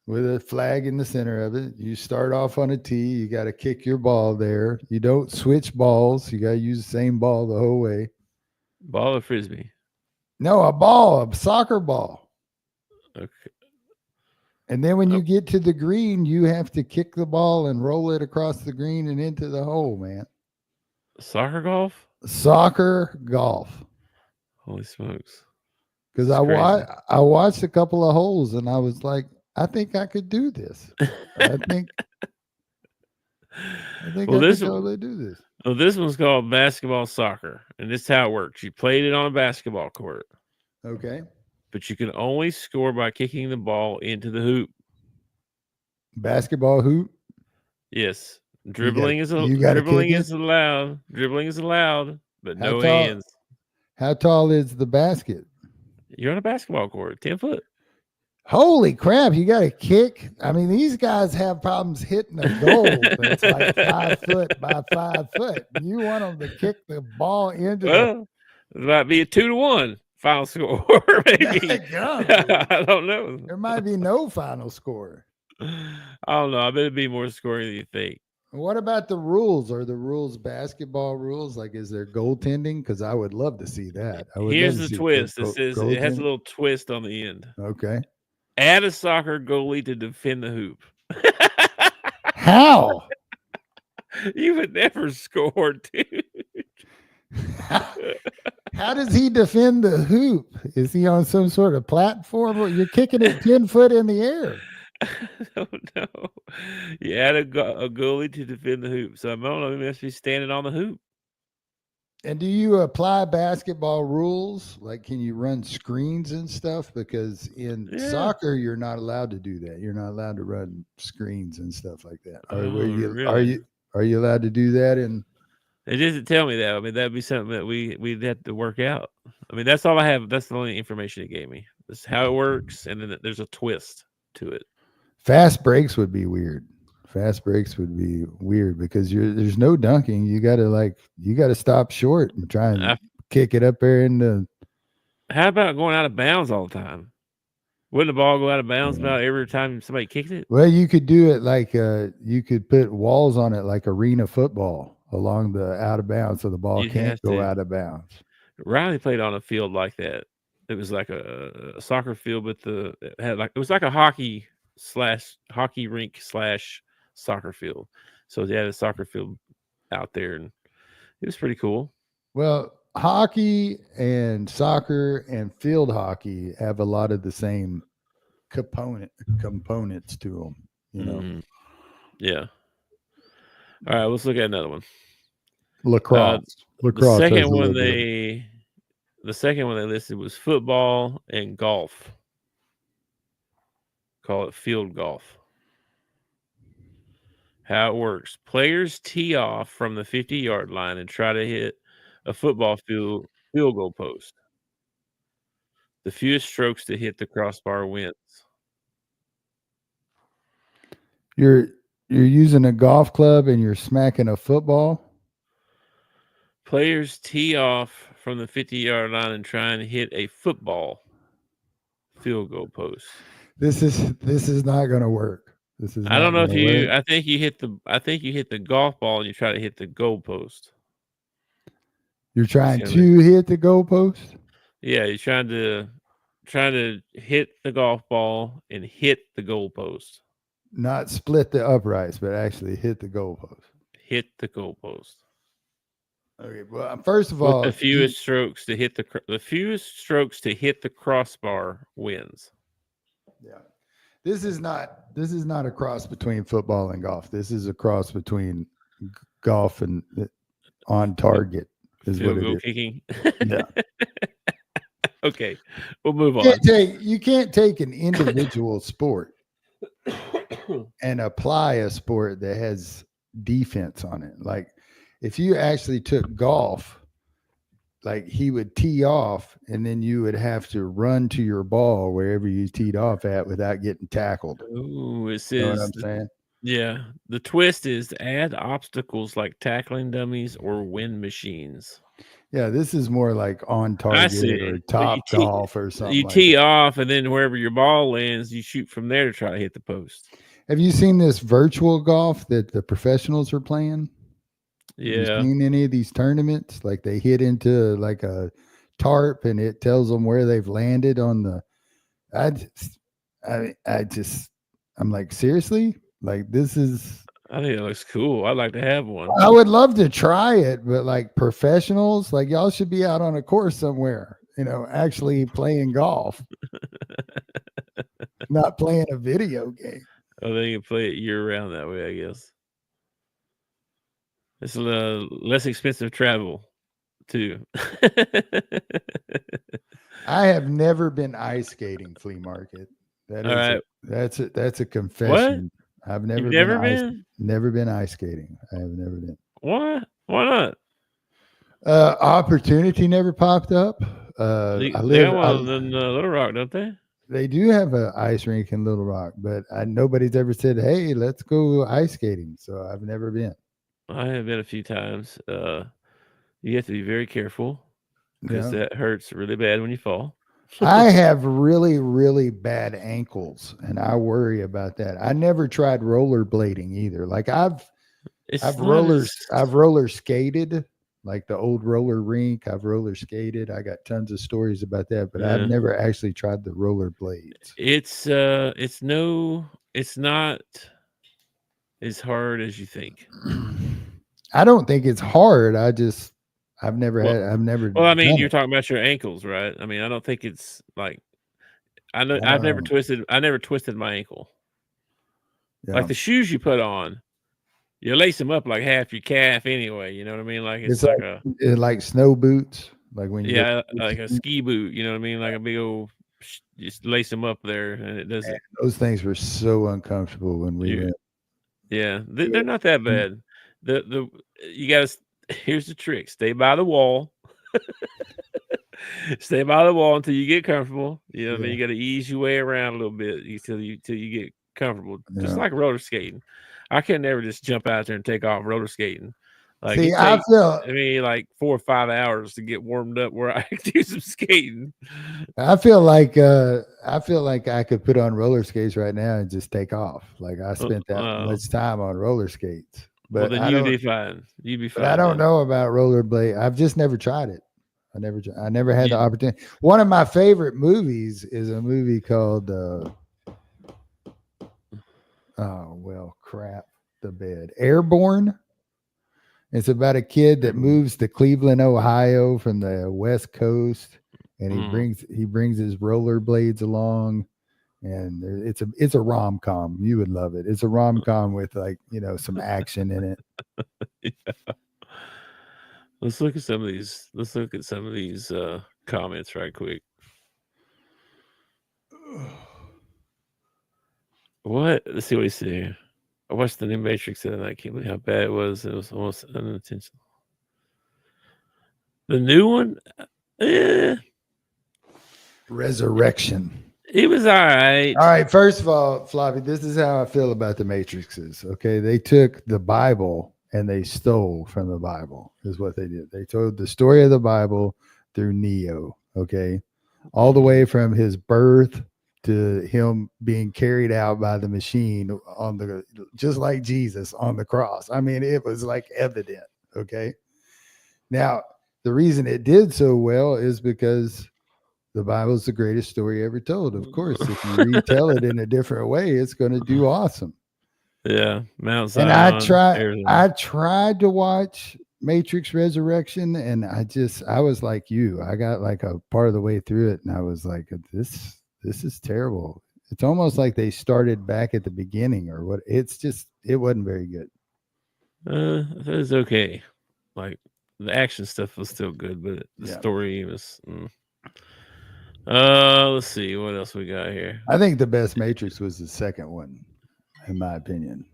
With a flag in the center of it. You start off on a tee. You got to kick your ball there. You don't switch balls. You got to use the same ball the whole way. Ball or frisbee? No, a soccer ball. Okay. And then when you get to the green, you have to kick the ball and roll it across the green and into the hole, man. Soccer golf? Soccer golf. Holy smokes. Because I watched a couple of holes and I was like, I think I could do this. I think I could totally do this. Well, this one's called basketball soccer, and this is how it works. You played it on a basketball court. Okay. But you can only score by kicking the ball into the hoop. Basketball hoop? Yes. Dribbling is allowed. Dribbling is allowed, but no hands. How tall is the basket? You're on a basketball court, 10 foot. Holy crap, you got to kick. I mean, these guys have problems hitting a goal that's like 5 foot by 5 foot. You want them to kick the ball into it might be a 2-1 final score, maybe. I don't know. There might be no final score. I don't know. I bet it'd be more scoring than you think. What about the rules? Are the rules basketball rules? Like, is there goaltending? Because I would love to see that. Here's the twist. It says it has a little twist on the end. Okay. Add a soccer goalie to defend the hoop. How? You would never score, dude. How does he defend the hoop? Is he on some sort of platform? Or you're kicking it 10 foot in the air? I don't know. You add a goalie to defend the hoop. So I don't know. He must be standing on the hoop. And do you apply basketball rules? Like, can you run screens and stuff? Because in soccer, you're not allowed to do that. You're not allowed to run screens and stuff like that. Are you allowed to do that? And it doesn't tell me that. I mean, that'd be something that we'd have to work out. I mean, that's all I have. That's the only information it gave me. That's how it works, and then there's a twist to it. Fast breaks would be weird. Fast breaks would be weird because there's no dunking. You gotta stop short and try and kick it up there into. How about going out of bounds all the time? Wouldn't the ball go out of bounds about every time somebody kicked it? Well, you could do it like you could put walls on it like arena football along the out of bounds, so the ball can't go out of bounds. Riley played on a field like that. It was like a soccer field, but it was like a hockey rink / soccer field. So they had a soccer field out there, and it was pretty cool. Well, hockey and soccer and field hockey have a lot of the same components to them, you know. Mm-hmm. Yeah. All right, let's look at another one. Lacrosse. The second one they listed was football and golf. Call it field golf. How it works. Players tee off from the 50-yard line and try to hit a football field goal post. The fewest strokes to hit the crossbar wins. You're using a golf club and you're smacking a football? Players tee off from the 50-yard line and try and hit a football field goal post. This is not going to work. I don't know if you. I think you hit the golf ball and you try to hit the goal post. You're trying to hit the goal post? Yeah, you're trying to hit the golf ball and hit the goal post. Not split the uprights, but actually hit the goal post. Hit the goal post. Okay. Well, first of all, the fewest strokes to hit the crossbar wins. Yeah. This is not a cross between football and golf. This is a cross between golf and on target is field what it goal is. Kicking. Yeah. Okay. We'll move on. You can't take an individual sport and apply a sport that has defense on it. Like if you actually took golf, like he would tee off and then you would have to run to your ball wherever you teed off at without getting tackled. Ooh, it says, you know what I'm saying? Yeah. The twist is to add obstacles like tackling dummies or wind machines. Yeah, this is more like on I see target or it. top golf or something You like tee that. off, and then wherever your ball lands, you shoot from there to try to hit the post. Have you seen this virtual golf that the professionals are playing? Have you Yeah. seen any of these tournaments? Like they hit into like a tarp and it tells them where they've landed on the. I'm like, seriously? Like this is. I think it looks cool. I'd like to have one. I would love to try it, but like professionals, like y'all should be out on a course somewhere, actually playing golf, not playing a video game. Oh, they can play it year round that way, I guess. It's less expensive travel, too. I have never been ice skating, flea market. That's a confession. What? I've never never been ice skating. I have never been. Why? Why not? Opportunity never popped up. They got one in Little Rock, don't they? They do have an ice rink in Little Rock, but nobody's ever said, "Hey, let's go ice skating." So I've never been. I have been a few times. You have to be very careful because that hurts really bad when you fall. I have really, really bad ankles, and I worry about that. I never tried rollerblading either. Like I've roller skated, like the old roller rink. I've roller skated. I got tons of stories about that, but I've never actually tried the rollerblades. It's not as hard as you think. I don't think it's hard. I've never. Well, I mean, you're talking about your ankles, right? I mean, I don't think it's like I never twisted my ankle. Yeah. Like the shoes you put on, you lace them up like half your calf anyway. You know what I mean? Like it's like snow boots, like when like a ski boot. You know what I mean? Like a big old, just lace them up there, and it doesn't. Those things were so uncomfortable when we went. Yeah, they're not that bad. You gotta. Here's the trick: stay by the wall. Stay by the wall until you get comfortable. You know what I mean? You got to ease your way around a little bit till you get comfortable. Just like roller skating. I can never just jump out there and take off roller skating. Like like 4 or 5 hours to get warmed up where I can do some skating. I feel like I could put on roller skates right now and just take off. Like I spent that much time on roller skates. But then you'd be fine. You'd be fine. But I don't know about rollerblade. I've just never tried it. I never had the opportunity. One of my favorite movies is a movie called Airborne. It's about a kid that moves to Cleveland, Ohio from the West Coast, and he brings his rollerblades along. And it's a rom-com. You would love it. It's a rom-com with some action in it. Yeah. Let's look at some of these comments right quick. What? Let's see what he said. I watched the new Matrix and I can't believe how bad it was. It was almost unintentional. The new one, Resurrection. It was all right. All right. First of all, Floppy, this is how I feel about the Matrixes. Okay. They took the Bible and they stole from the Bible is what they did. They told the story of the Bible through Neo. Okay. All the way from his birth to him being carried out by the machine just like Jesus on the cross. I mean, it was like evident. Okay. Now, the reason it did so well is because the Bible is the greatest story ever told. Of course, if you retell it in a different way, it's going to do awesome. Yeah, Mount Zion. And I tried to watch Matrix Resurrection, and I was like you. I got like a part of the way through it, and I was like, this is terrible. It's almost like they started back at the beginning, or what? It wasn't very good. It was okay. Like the action stuff was still good, but the story was. Let's see what else we got here. I think the best Matrix was the second one, in my opinion.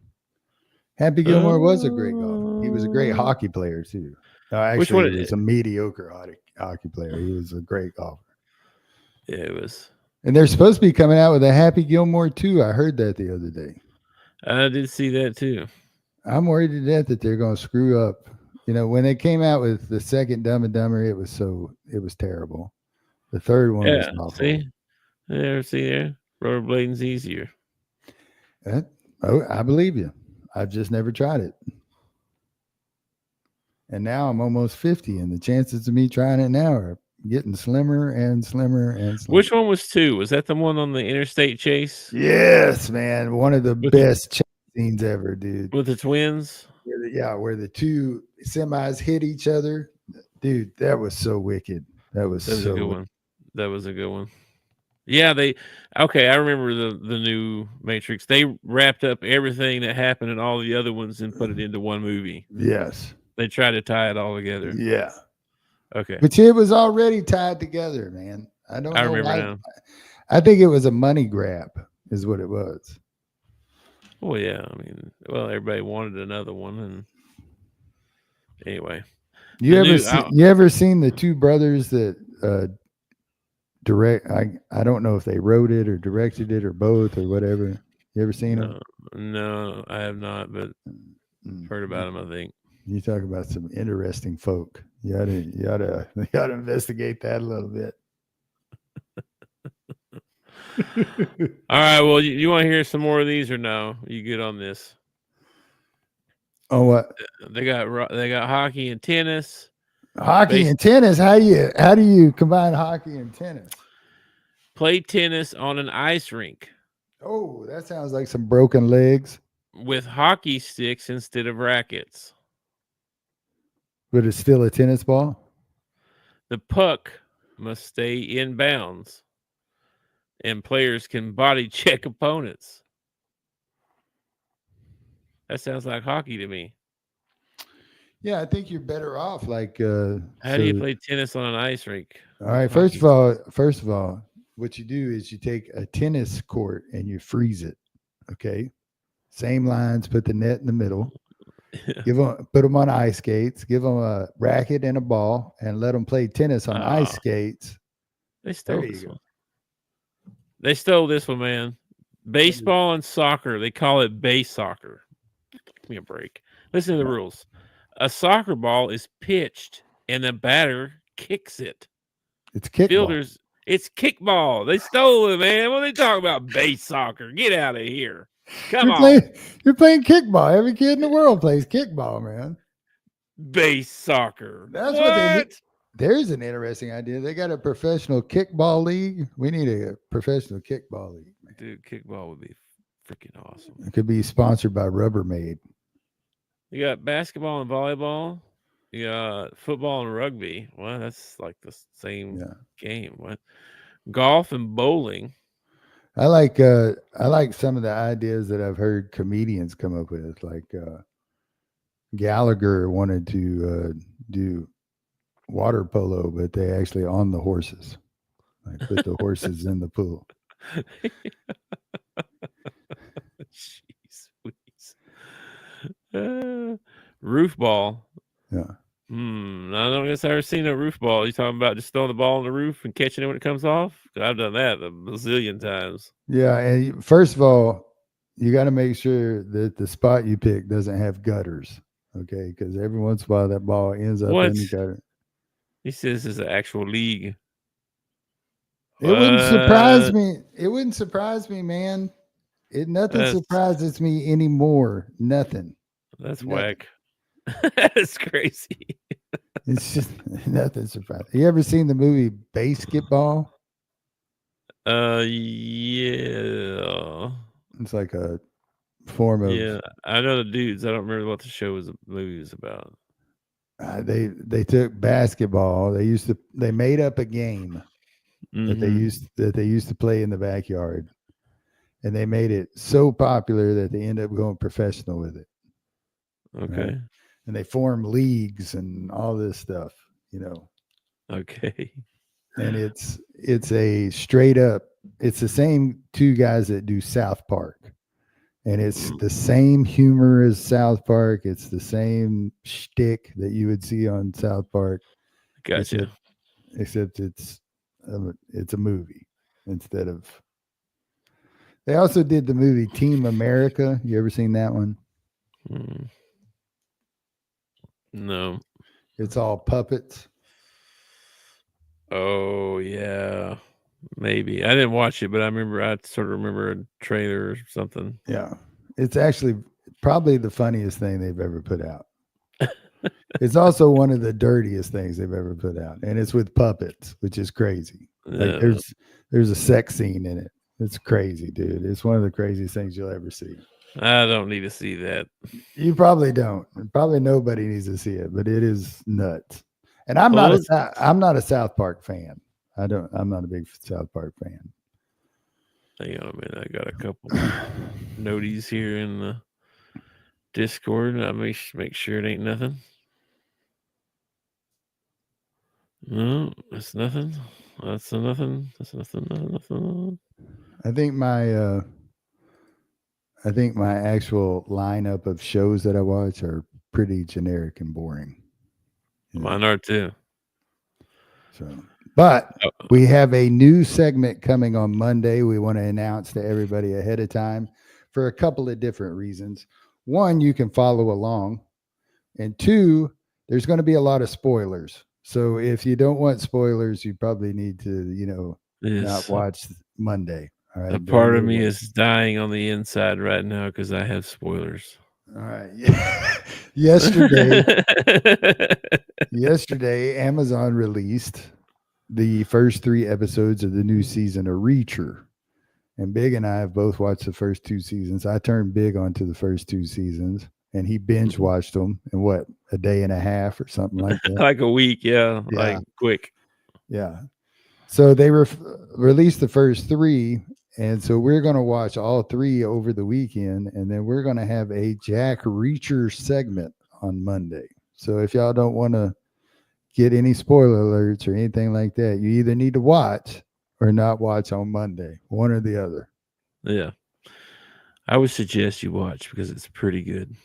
Happy Gilmore was a great golfer. He was a great hockey player too. Actually, he was a mediocre hockey player. He was a great golfer. Yeah, it was. And they're supposed to be coming out with a Happy Gilmore too. I heard that the other day. I did see that too. I'm worried to death that they're going to screw up. When they came out with the second Dumb and Dumber, it was terrible. The third one was awful. See there, rollerblading's easier. I believe you. I've just never tried it. And now I'm almost 50, and the chances of me trying it now are getting slimmer and slimmer and slimmer. Which one was 2? Was that the one on the interstate chase? Yes, man. One of the best chase scenes ever, dude. With the twins? Where the two semis hit each other. Dude, that was so wicked. That was a good one. That was a good one. Yeah, I remember the new Matrix. They wrapped up everything that happened in all the other ones and put it into one movie. Yes. They tried to tie it all together. Yeah. Okay. But it was already tied together, man. I remember now. I think it was a money grab is what it was. Well, yeah. I mean, everybody wanted another one. And anyway. You ever seen the two brothers that direct? I don't know if they wrote it or directed it or both or whatever. You ever seen them? No, I have not, but heard about them, I think. You talk about some interesting folk. You oughta investigate that a little bit. All right. Well, you want to hear some more of these or no? You good on this? Oh, what? They got hockey and tennis. Hockey and tennis. How do you combine hockey and tennis? Play tennis on an ice rink. Oh, that sounds like some broken legs. With hockey sticks instead of rackets. But it's still a tennis ball? The puck must stay in bounds, and players can body check opponents. That sounds like hockey to me. Yeah, I think you're better off. Like, how do you play tennis on an ice rink? All right, first of all, what you do is you take a tennis court and you freeze it. Okay, same lines. Put the net in the middle. Put them on ice skates. Give them a racket and a ball, and let them play tennis on ice skates. They stole this one. They stole this one, man. Baseball and soccer. They call it base soccer. Give me a break. Listen to the rules. A soccer ball is pitched, and the batter kicks it. It's kickball. Fielders. It's kickball. They stole it, man. What are they talking about? Base soccer. Get out of here. Come on. You're playing kickball. Every kid in the world plays kickball, man. Base soccer. That's what they need. There's an interesting idea. They got a professional kickball league. We need a professional kickball league, man. Dude, kickball would be freaking awesome. It could be sponsored by Rubbermaid. You got basketball and volleyball. You got football and rugby. Well, that's like the same game. What? Golf and bowling. I like some of the ideas that I've heard comedians come up with. Like Gallagher wanted to do water polo, but they actually on the horses. Like put the horses in the pool. Jeez. Roof ball. Yeah. I don't guess I've ever seen a roof ball. You talking about just throwing the ball on the roof and catching it when it comes off? I've done that a bazillion times. Yeah, and first of all, you got to make sure that the spot you pick doesn't have gutters, okay? Because every once in a while that ball ends up in the gutter. He says this is an actual league. It wouldn't surprise me. It wouldn't surprise me, man. Nothing surprises me anymore. Nothing. That's whack. That's crazy. It's just nothing surprising. You ever seen the movie Basketball? Yeah. It's like a form of. Yeah, I know the dudes. I don't remember what the movie was about. They took basketball. They made up a game that they used to play in the backyard, and they made it so popular that they ended up going professional with it. Okay. Right? And they form leagues and all this stuff, Okay. And it's a straight up. It's the same two guys that do South Park, and it's the same humor as South Park. It's the same shtick that you would see on South Park. Gotcha. Except it's a movie instead of They also did the movie Team America. You ever seen that one? No. It's all puppets. Oh yeah, maybe I didn't watch it, but I sort of remember a trailer or something. Yeah, it's actually probably the funniest thing they've ever put out. It's also one of the dirtiest things they've ever put out, and it's with puppets, which is crazy. Like there's a sex scene in it. It's crazy, dude. It's one of the craziest things you'll ever see. I don't need to see that. You probably don't. Probably nobody needs to see it, but it is nuts. And I'm not a South Park fan. I'm not a big South Park fan. Hang on a minute. I got a couple noties here in the Discord. I make sure it ain't nothing. No, that's nothing. That's nothing. That's nothing. I think my actual lineup of shows that I watch are pretty generic and boring. Mine are too. So, but we have a new segment coming on Monday. We want to announce to everybody ahead of time for a couple of different reasons. One, you can follow along, and two, there's going to be a lot of spoilers. So if you don't want spoilers, you probably need to, not watch Monday. All right. A part of me is dying on the inside right now because I have spoilers. All right. Yesterday, Amazon released the first 3 episodes of the new season of Reacher. And Big and I have both watched the first 2 seasons. I turned Big onto the first 2 seasons, and he binge watched them in a day and a half or something like that. Like a week, yeah. Like quick. Yeah. So they released the first 3. And so we're going to watch all 3 over the weekend, and then we're going to have a Jack Reacher segment on Monday. So if y'all don't want to get any spoiler alerts or anything like that, you either need to watch or not watch on Monday, one or the other. Yeah. I would suggest you watch because it's pretty good.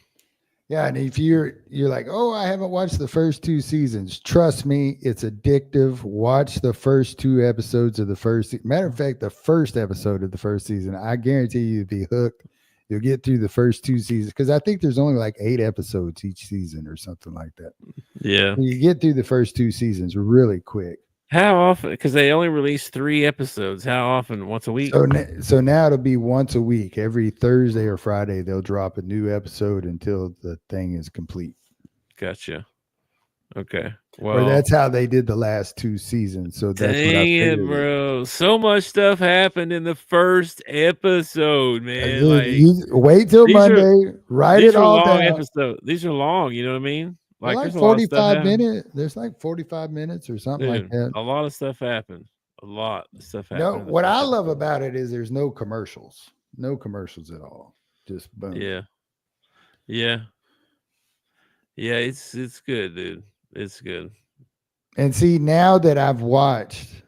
Yeah, and if you're like, oh, I haven't watched the first 2 seasons, trust me, it's addictive. Watch the first 2 episodes of the first. Matter of fact, the first episode of the first season, I guarantee you'll be hooked. You'll get through the first 2 seasons because I think there's only like 8 episodes each season or something like that. Yeah, you get through the first 2 seasons really quick. How often? Because they only release 3 episodes. How often? Once a week? So now it'll be once a week. Every Thursday or Friday, they'll drop a new episode until the thing is complete. Gotcha. Okay. Well, or that's how they did the last 2 seasons. So that's what I figured. Bro. So much stuff happened in the first episode, man. You wait till Monday. Write it all down. Episodes. These are long. You know what I mean? Like 45 minutes. There's like 45 minutes or something like that. A lot of stuff happened. A lot of stuff happened. No, what I love about it is there's no commercials. No commercials at all. Just boom. Yeah. Yeah. Yeah, it's good, dude. It's good. And see, now that I've watched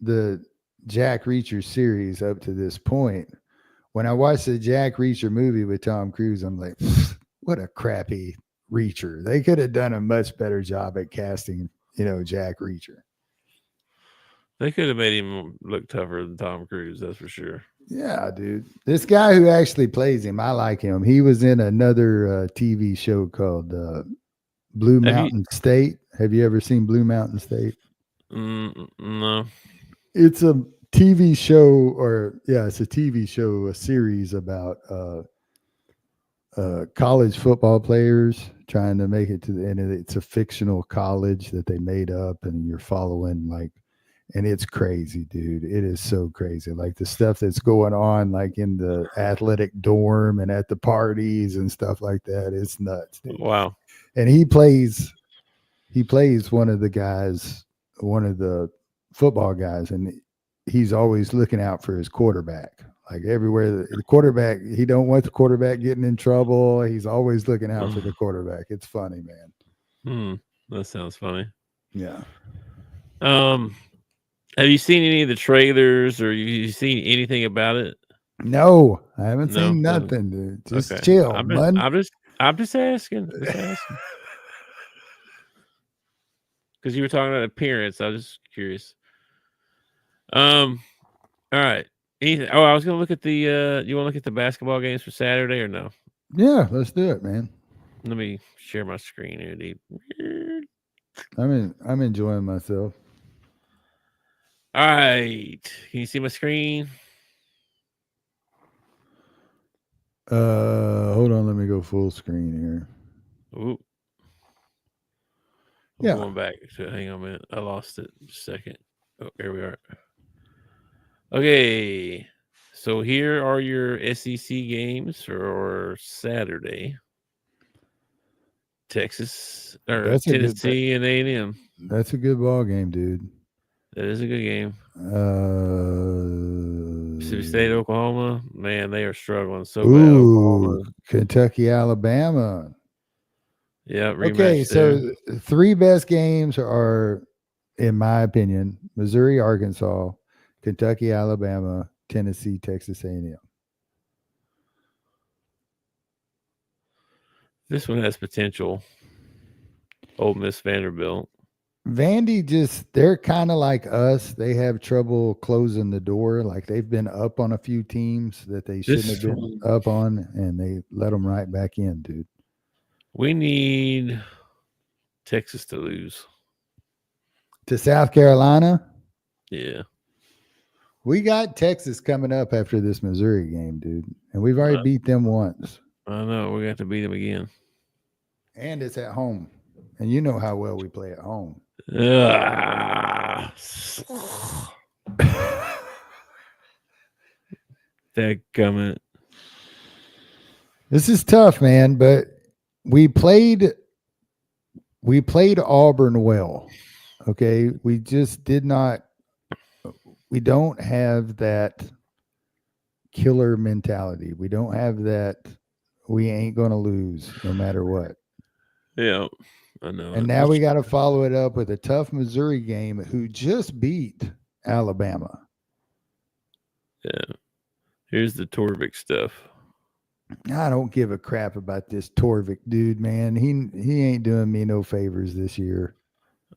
the Jack Reacher series up to this point, when I watched the Jack Reacher movie with Tom Cruise, I'm like, what a crappy Reacher. They could have done a much better job at casting, Jack Reacher. They could have made him look tougher than Tom Cruise, that's for sure. Yeah, dude. This guy who actually plays him, I like him. He was in another TV show called Blue Mountain State. Have you ever seen Blue Mountain State? No. It's a TV show, it's a TV show, a series about college football players trying to make it to the end. It's a fictional college that they made up, and you're following and it's crazy, dude. It is so crazy. Like the stuff that's going on, like in the athletic dorm and at the parties and stuff like that. It's nuts, dude. Wow. And he plays one of the football guys, and he's always looking out for his quarterback. Like everywhere, the quarterback, he don't want the quarterback getting in trouble. He's always looking out for the quarterback. It's funny, man. That sounds funny. Yeah. Have you seen any of the trailers, or you seen anything about it? No, I haven't seen nothing, dude. Just chill. I'm just asking. Because you were talking about appearance. I was just curious. All right. I was gonna look at the. You want to look at the basketball games for Saturday or no? Yeah, let's do it, man. Let me share my screen here, dude. I'm enjoying myself. All right, can you see my screen? Hold on, let me go full screen here. Ooh. I'm going back. Hang on a minute. I lost it. Just a second. Oh, here we are. Okay. So here are your SEC games for Saturday. Texas or Tennessee and A&M. That's a good ball game, dude. That is a good game. Mississippi State, Oklahoma. Man, they are struggling so bad. Oklahoma. Kentucky, Alabama. Yeah. Okay, so the 3 best games are, in my opinion, Missouri, Arkansas, Kentucky, Alabama, Tennessee, Texas A&M. This one has potential. Ole Miss, Vanderbilt. Vandy they're kind of like us. They have trouble closing the door. Like they've been up on a few teams that they shouldn't have been up on, and they let them right back in, dude. We need Texas to lose. To South Carolina? Yeah. We got Texas coming up after this Missouri game, dude. And we've already beat them once. I know. We got to beat them again. And it's at home. And you know how well we play at home. Dadgummit. This is tough, man, but we played Auburn well. Okay. We just we don't have that killer mentality. We don't have that we ain't gonna lose no matter what. Yeah. I know. And now we got to follow it up with a tough Missouri game who just beat Alabama. Yeah. Here's the Torvik stuff. I don't give a crap about this Torvik dude, man. He ain't doing me no favors this year.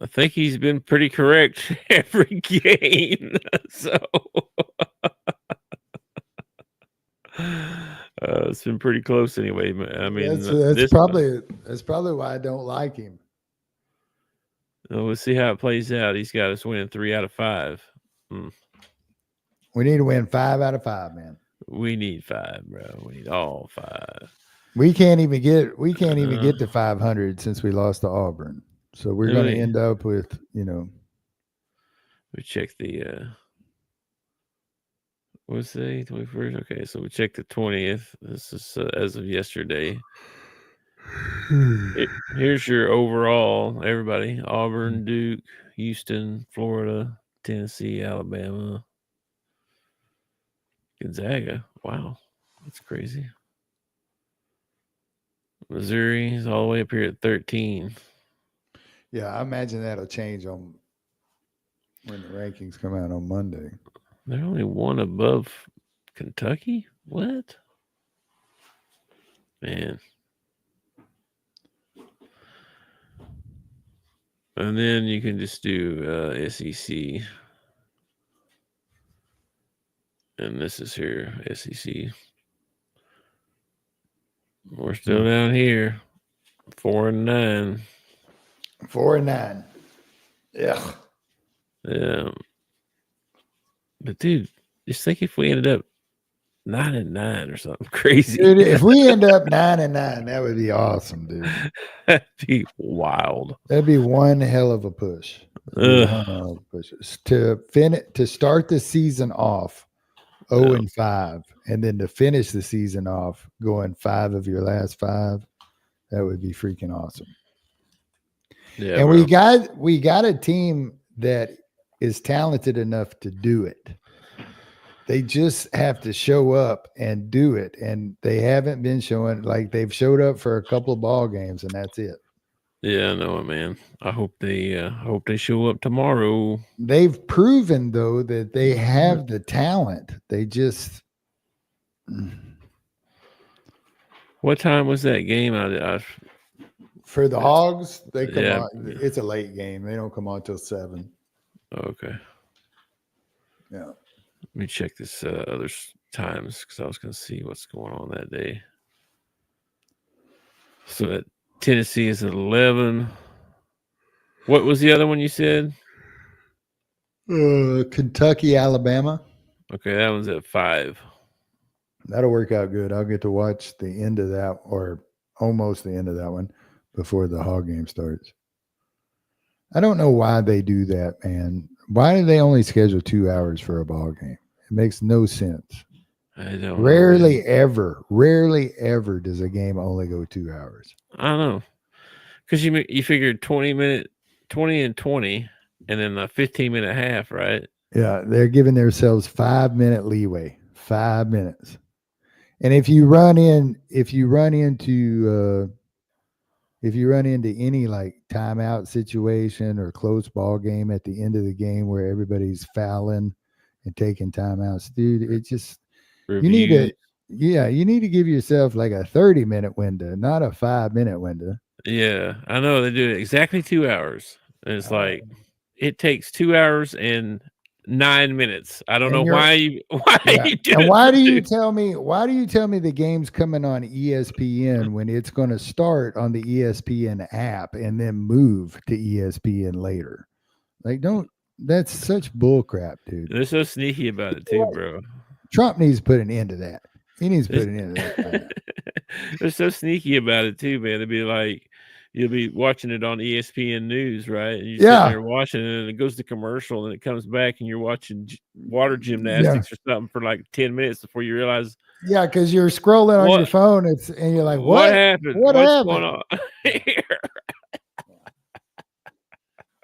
I think he's been pretty correct every game. So it's been pretty close anyway. I mean, that's probably why I don't like him. We'll see how it plays out. He's got us winning 3 out of 5. We need to win 5 out of 5, man. We need 5, bro. We need all 5. We can't even get to 500 since we lost to Auburn. So we're going to end up with, We check the what's the 21st? Okay, so we checked the 20th. This is as of yesterday. Here's your overall, everybody: Auburn, Duke, Houston, Florida, Tennessee, Alabama, Gonzaga. Wow, that's crazy. Missouri is all the way up here at 13. Yeah, I imagine that'll change on when the rankings come out on Monday. They're only 1 above Kentucky? What? Man. And then you can just do SEC. And this is here, SEC. We're still down here. 4-9. 4-9. Yeah. Yeah. But dude, just think if we ended up 9-9 or something crazy. Dude, if we end up 9-9, that would be awesome, dude. That'd be wild. That'd be one hell of a push. To start the season off 0-5, and then to finish the season off going 5 of your last 5, that would be freaking awesome. Yeah, and bro. we got a team that is talented enough to do it. They just have to show up and do it, and they haven't been showing. Like, they've showed up for a couple of ball games, and that's it. Yeah, I know it, man. I hope they show up tomorrow. They've proven, though, that they have the talent. They just. What time was that game? For the Hogs, they come on. It's a late game. They don't come on till 7. Okay. Yeah. Let me check this other times because I was going to see what's going on that day. So at Tennessee is at 11. What was the other one you said? Kentucky, Alabama. Okay, that one's at 5. That'll work out good. I'll get to watch the end of that, or almost the end of that one, before the Hog game starts. I don't know why they do that, man. Why do they only schedule 2 hours for a ball game? It makes no sense. I don't Rarely know, ever does a game only go 2 hours. I don't know. Because you figured 20 and 20, and then a 15-minute half, right? Yeah, they're giving themselves 5-minute leeway. 5 minutes. And if you run into any like timeout situation or close ball game at the end of the game where everybody's fouling and taking timeouts, dude, it just you need to give yourself like a 30-minute window, not a 5-minute window. Yeah, I know they do it exactly 2 hours. And it's like it takes 2 hours and 9 minutes. I don't know why you do. And why do you tell me the game's coming on ESPN when it's going to start on the ESPN app and then move to ESPN later? Like, that's such bull crap, dude. They're so sneaky about it too, bro. Trump needs to put an end to that. He needs to put an end to that. They're so sneaky about it too, man. They'd be like, you'll be watching it on ESPN News, right? And you're sitting there watching it, and it goes to commercial, and it comes back, and you're watching water gymnastics or something for like 10 minutes before you realize. Yeah, because you're scrolling on your phone, and you're like, what happened? What's going on here?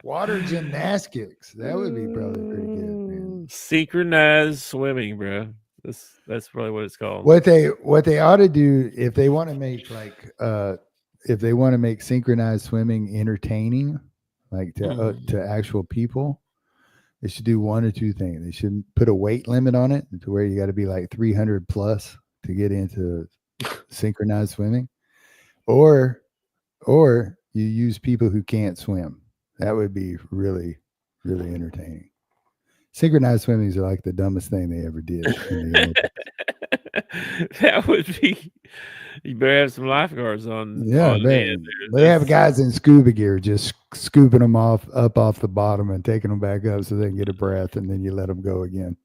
Water gymnastics. That would be probably pretty good, man. Synchronized swimming, bro. That's probably what it's called. What they ought to do if they want to make synchronized swimming entertaining, like to actual people, they should do one or two things. They should put a weight limit on it to where you got to be like 300 plus to get into synchronized swimming, or you use people who can't swim. That would be really, really entertaining. Synchronized swimmings are like the dumbest thing they ever did in the Olympics. That would be. You better have some lifeguards on. Yeah, they have guys in scuba gear just scooping them up off the bottom and taking them back up so they can get a breath, and then you let them go again.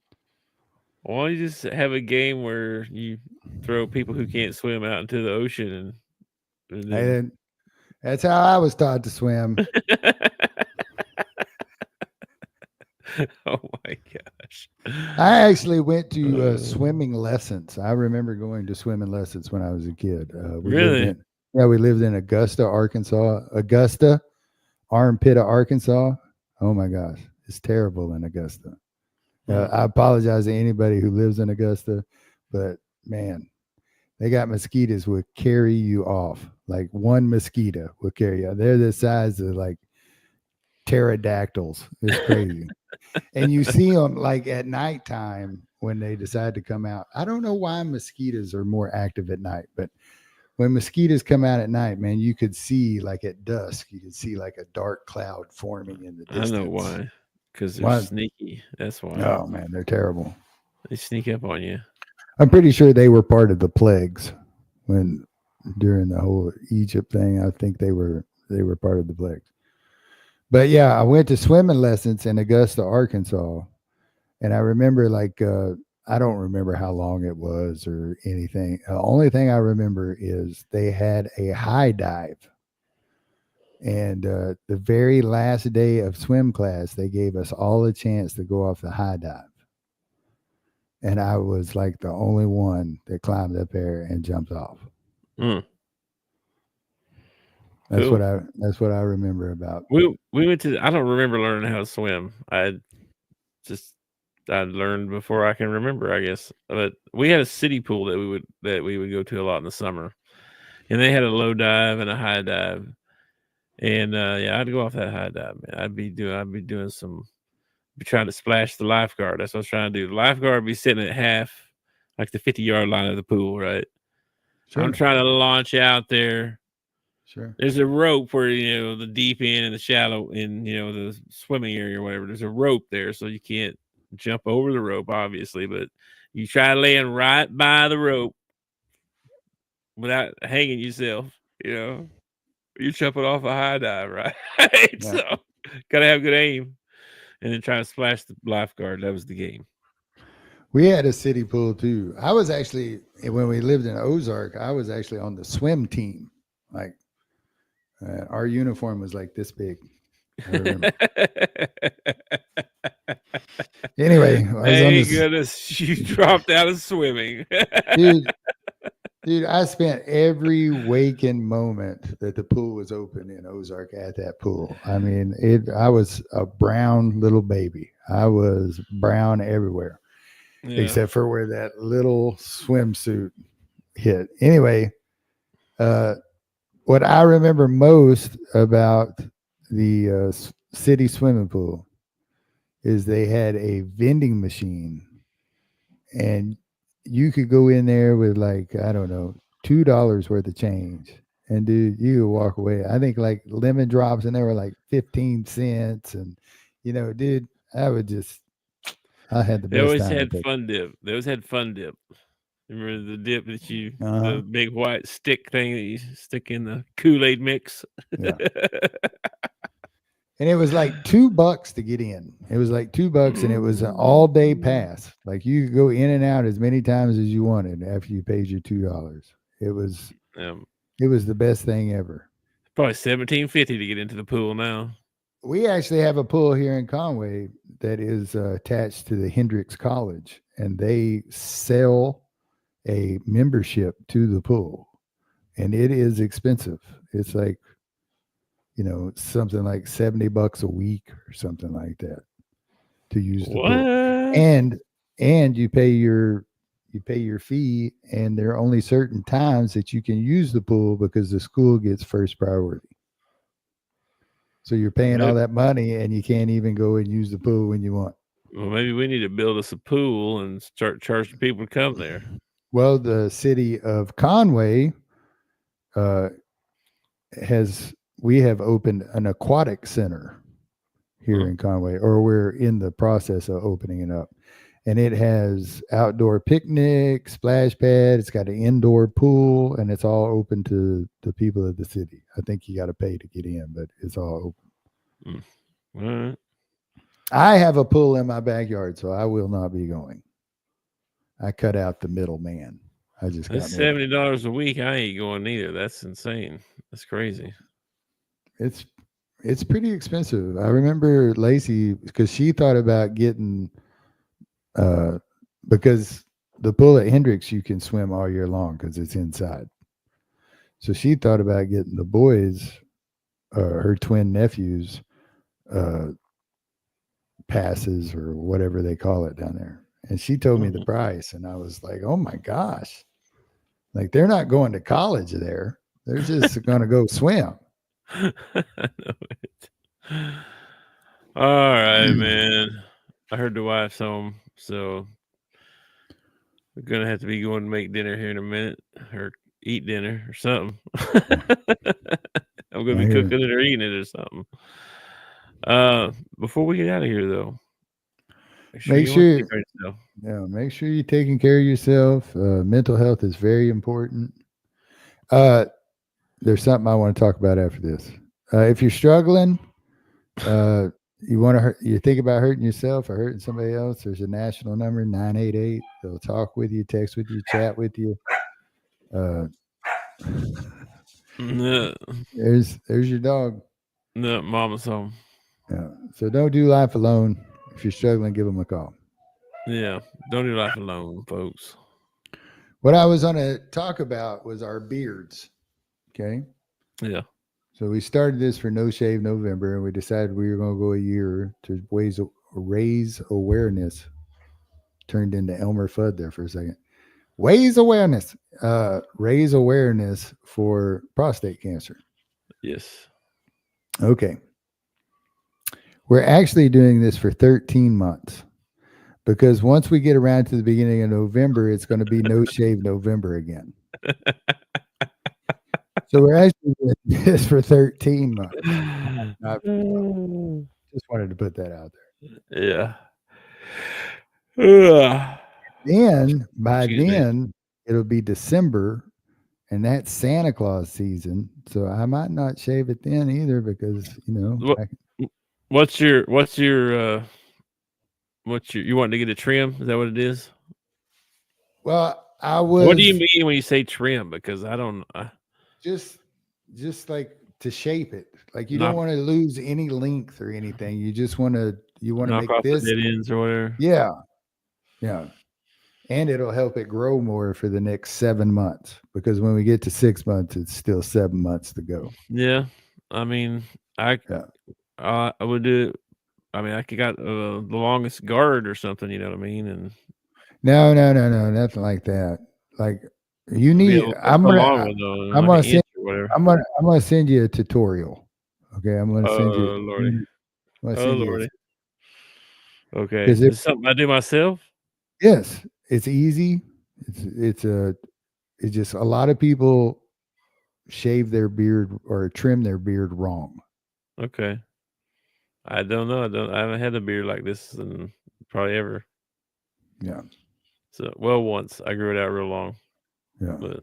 Why don't you just have a game where you throw people who can't swim out into the ocean and then... That's how I was taught to swim. Oh my gosh! I actually went to swimming lessons. I remember going to swimming lessons when I was a kid. Really? We lived in Augusta, Arkansas. Armpit of Arkansas. Oh my gosh, it's terrible in Augusta. I apologize to anybody who lives in Augusta, but man, they got mosquitoes would carry you off. Like one mosquito will carry you. They're the size of like pterodactyls. It's crazy. And you see them like at nighttime when they decide to come out. I don't know why mosquitoes are more active at night, but when mosquitoes come out at night, man, you could see like at dusk, you could see like a dark cloud forming in the distance. I know why. Because they're sneaky. That's why. Oh man, they're terrible. They sneak up on you. I'm pretty sure they were part of the plagues during the whole Egypt thing. I think they were part of the plagues. But yeah, I went to swimming lessons in Augusta, Arkansas, and I remember I don't remember how long it was or anything. The only thing I remember is they had a high dive, and the very last day of swim class, they gave us all a chance to go off the high dive, and I was like the only one that climbed up there and jumped off. That's cool. That's what I remember about. We went to. I don't remember learning how to swim. I learned before I can remember, I guess. But we had a city pool that we would go to a lot in the summer, and they had a low dive and a high dive. And I'd go off that high dive, man. I'd be trying to splash the lifeguard. That's what I was trying to do. The lifeguard would be sitting at half, like the 50-yard line of the pool, right? Sure. I'm trying to launch out there. Sure. There's a rope where, the deep end and the shallow in, the swimming area or whatever. There's a rope there, so you can't jump over the rope, obviously, but you try laying right by the rope without hanging yourself, you're jumping off a high dive, right? Yeah. So gotta have good aim, and then try to splash the lifeguard. That was the game. We had a city pool too. I was actually, when we lived in Ozark, I was actually on the swim team. Like our uniform was like this big. I remember. Anyway, thank goodness you dropped out of swimming. Dude, I spent every waking moment that the pool was open in Ozark at that pool. I mean, I was a brown little baby. I was brown everywhere. Except for where that little swimsuit hit. Anyway, what I remember most about the city swimming pool is they had a vending machine, and you could go in there with like, I don't know, $2 worth of change. And dude, you could walk away. I think like lemon drops, and they were like 15 cents. And, dude, I had the best time. They always had Fun Dip. They always had Fun Dip. Remember the dip that the big white stick thing that you stick in the Kool-Aid mix? Yeah. And it was like $2 to get in. It was like $2, and it was an all-day pass. Like you could go in and out as many times as you wanted after you paid your $2. It was the best thing ever. Probably $17.50 to get into the pool now. We actually have a pool here in Conway that is attached to the Hendrix College, and they sell a membership to the pool, and it is expensive. It's like, something like $70 a week or something like that to use the pool. And you pay your fee, and there are only certain times that you can use the pool because the school gets first priority. So you're paying all that money, and you can't even go and use the pool when you want. Well, maybe we need to build us a pool and start charging people to come there. Well, the city of Conway we have opened an aquatic center here in Conway, or we're in the process of opening it up. And it has outdoor picnic, splash pad. It's got an indoor pool, and it's all open to the people of the city. I think you got to pay to get in, but it's all open. All right. I have a pool in my backyard, so I will not be going. I cut out the middleman. That's $70 a week. I ain't going either. That's insane. That's crazy. It's pretty expensive. I remember Lacey, because she thought about getting because the pool at Hendrix, you can swim all year long because it's inside. So she thought about getting the boys, her twin nephews, passes or whatever they call it down there. And she told me the price, and I was like, oh my gosh. Like, they're not going to college there. They're just going to go swim. I know it. All right, man. I heard the wife's home, so we're going to have to be going to make dinner here in a minute, or eat dinner or something. I'm going to be cooking it or eating it or something. Before we get out of here, though, make sure you're taking care of yourself. Mental health is very important. There's something I want to talk about after this. If you're struggling, you think about hurting yourself or hurting somebody else, there's a national number, 988. They'll talk with you, text with you, chat with you. There's your dog. No, mama's home. Yeah. So don't do life alone. If you're struggling, give them a call. Yeah. Don't do life alone, folks. What I was going to talk about was our beards. Okay. Yeah. So we started this for No Shave November, and we decided we were going to go a year to raise awareness. Turned into Elmer Fudd there for a second. Raise awareness for prostate cancer. Yes. Okay. We're actually doing this for 13 months because once we get around to the beginning of November, it's going to be No Shave November again. So we're actually doing this for 13 months. I just wanted to put that out there. Yeah. Then by Excuse me. then it'll be December, and that's Santa Claus season. So I might not shave it then either because What's your you want to get a trim? Is that what it is? Well, What do you mean when you say trim? Because I don't just like to shape it. Like you don't want to lose any length or anything. You just want to knock make off this the dead ends or whatever. Yeah. And it'll help it grow more for the next 7 months, because when we get to 6 months, it's still 7 months to go. Yeah. I mean, I would do it. I mean, I got the longest guard or something, you know what I mean? And no, nothing like that. Like you need, I'm gonna send you a tutorial. Okay, I'm gonna send you. Lordy. Lordy. Okay, is it something I do myself? Yes, it's easy. It's just a lot of people shave their beard or trim their beard wrong. Okay. I don't know. I haven't had a beard like this in probably ever. Yeah. So once I grew it out real long. Yeah. But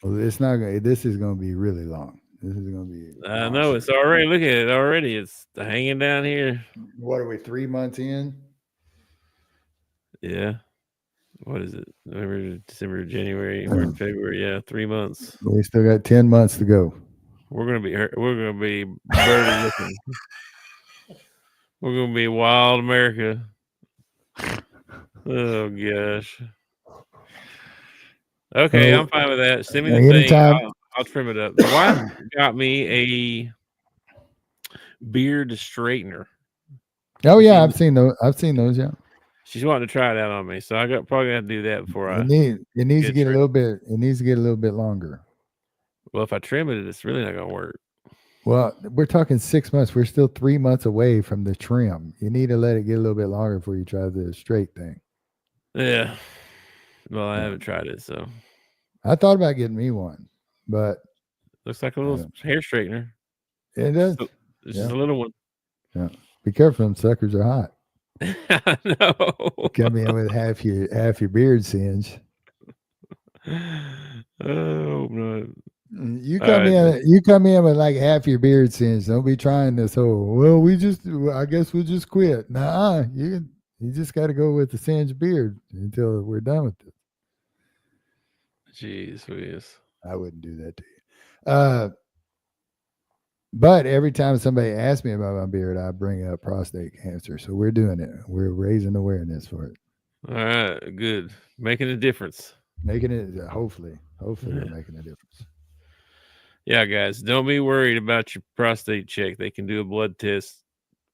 it's not gonna. This is gonna be really long. This is gonna be. I know it's already. Look at it already. It's hanging down here. What are we? 3 months in? Yeah. What is it? November, December, January, March, February. Yeah, 3 months. We still got 10 months to go. We're gonna be birdie looking. We're gonna be wild America. Oh gosh. Okay, I'm fine with that. Send me the thing. I'll trim it up. The wife got me a beard straightener. Oh yeah, I've seen those. Yeah. She's wanting to try it out on me, so probably have to do that before it needs to get a little bit. It needs to get a little bit longer. Well, if I trim it, it's really not gonna work. Well, we're talking 6 months. We're still 3 months away from the trim. You need to let it get a little bit longer before you try the straight thing. Yeah. Well, I haven't tried it, so I thought about getting me one, but looks like a little hair straightener. It does. So, it's just a little one. Yeah. Be careful, them suckers are hot. No. Come in with half your beard singe. Oh no. You come in with like half your beard singe. Don't be trying this whole, I guess we'll just quit. Nah, you just got to go with the singed beard until we're done with it. Jeez, Louise. I wouldn't do that to you. But every time somebody asks me about my beard, I bring up prostate cancer. So we're doing it. We're raising awareness for it. All right, good. Making a difference. Making it, hopefully we're making a difference. Yeah, guys, don't be worried about your prostate check. They can do a blood test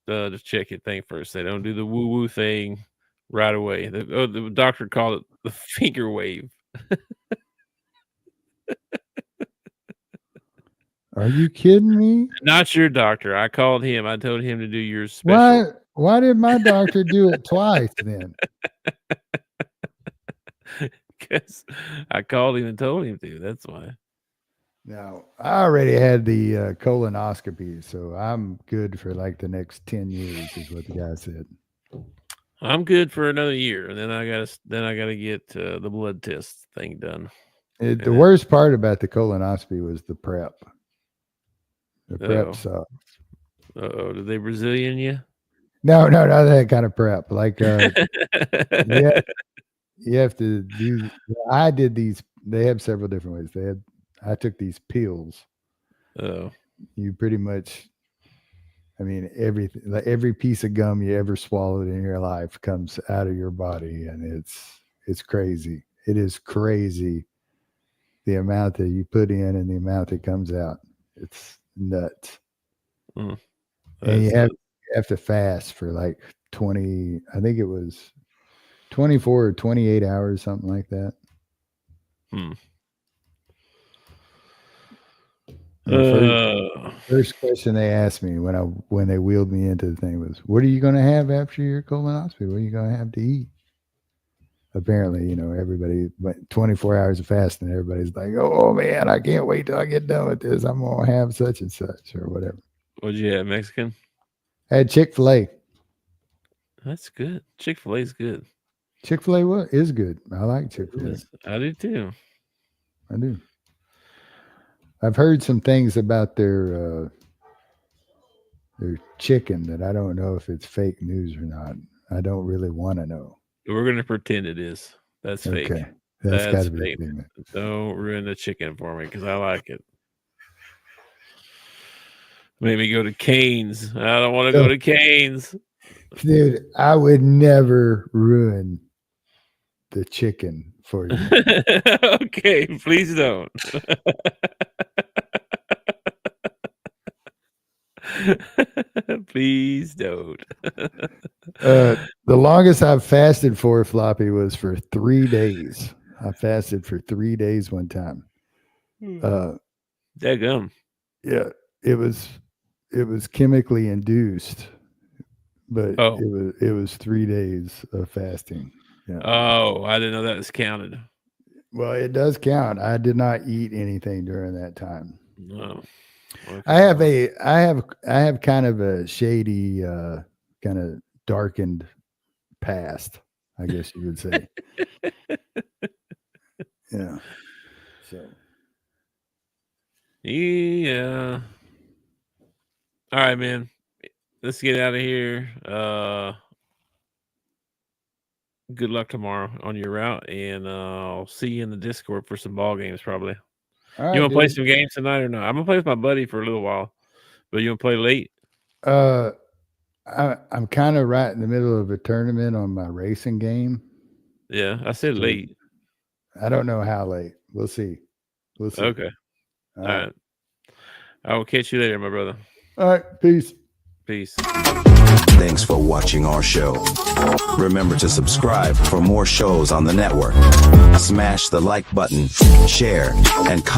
to check your thing first. They don't do the woo-woo thing right away. The doctor called it the finger wave. Are you kidding me? Not your doctor. I called him. I told him to do yours special. Why did my doctor do it twice then? Because I called him and told him to. That's why. Now, I already had the colonoscopy, so I'm good for like the next 10 years is what the guy said. I'm good for another year, and then I gotta get the blood test thing done. The worst part about the colonoscopy was the prep. The prep sucks. Did they Brazilian you? No, not that kind of prep. Like, you have to do. I did these. They have several different ways. I took these pills. Oh, you pretty much. I mean, everything. Like every piece of gum you ever swallowed in your life comes out of your body, and it's crazy. It is crazy. The amount that you put in and the amount that comes out. It's nuts. And you have to fast for like 20, I think it was 24 or 28 hours, something like that. First question they asked me when they wheeled me into the thing was, what are you going to have after your colonoscopy? What are you going to have to eat? Apparently, everybody went 24 hours of fasting. Everybody's like, oh man, I can't wait till I get done with this. I'm going to have such and such or whatever. What'd you have, Mexican? I had Chick-fil-A. That's good. Chick-fil-A is good. Chick-fil-A is good. I like Chick-fil-A. I do too. I do. I've heard some things about their chicken that I don't know if it's fake news or not. I don't really want to know. We're going to pretend it is. That's fake. Okay. That's got to be fake. Don't ruin the chicken for me because I like it. Maybe go to Cane's. I don't want to go to Cane's. Dude, I would never ruin the chicken for you. Okay, please don't. Please don't. The longest I've fasted for, Floppy, was for 3 days. I fasted for 3 days one time. Daggum. Yeah, it was chemically induced, but it was 3 days of fasting. Yeah. Oh, I didn't know that was counted. Well, it does count. I did not eat anything during that time. No. Okay. I have kind of a shady, kind of darkened past, I guess you would say. Yeah. So. Yeah. All right, man. Let's get out of here. Good luck tomorrow on your route, and I'll see you in the Discord for some ball games probably. All right, you want to play some games tonight or not? I'm gonna play with my buddy for a little while, but you want to play late? I'm kind of right in the middle of a tournament on my racing game. Yeah, I said late. I don't know how late. We'll see. Okay. All right. I will catch you later, my brother. All right. Peace. Thanks for watching our show. Remember to subscribe for more shows on the network. Smash the like button, share, and comment.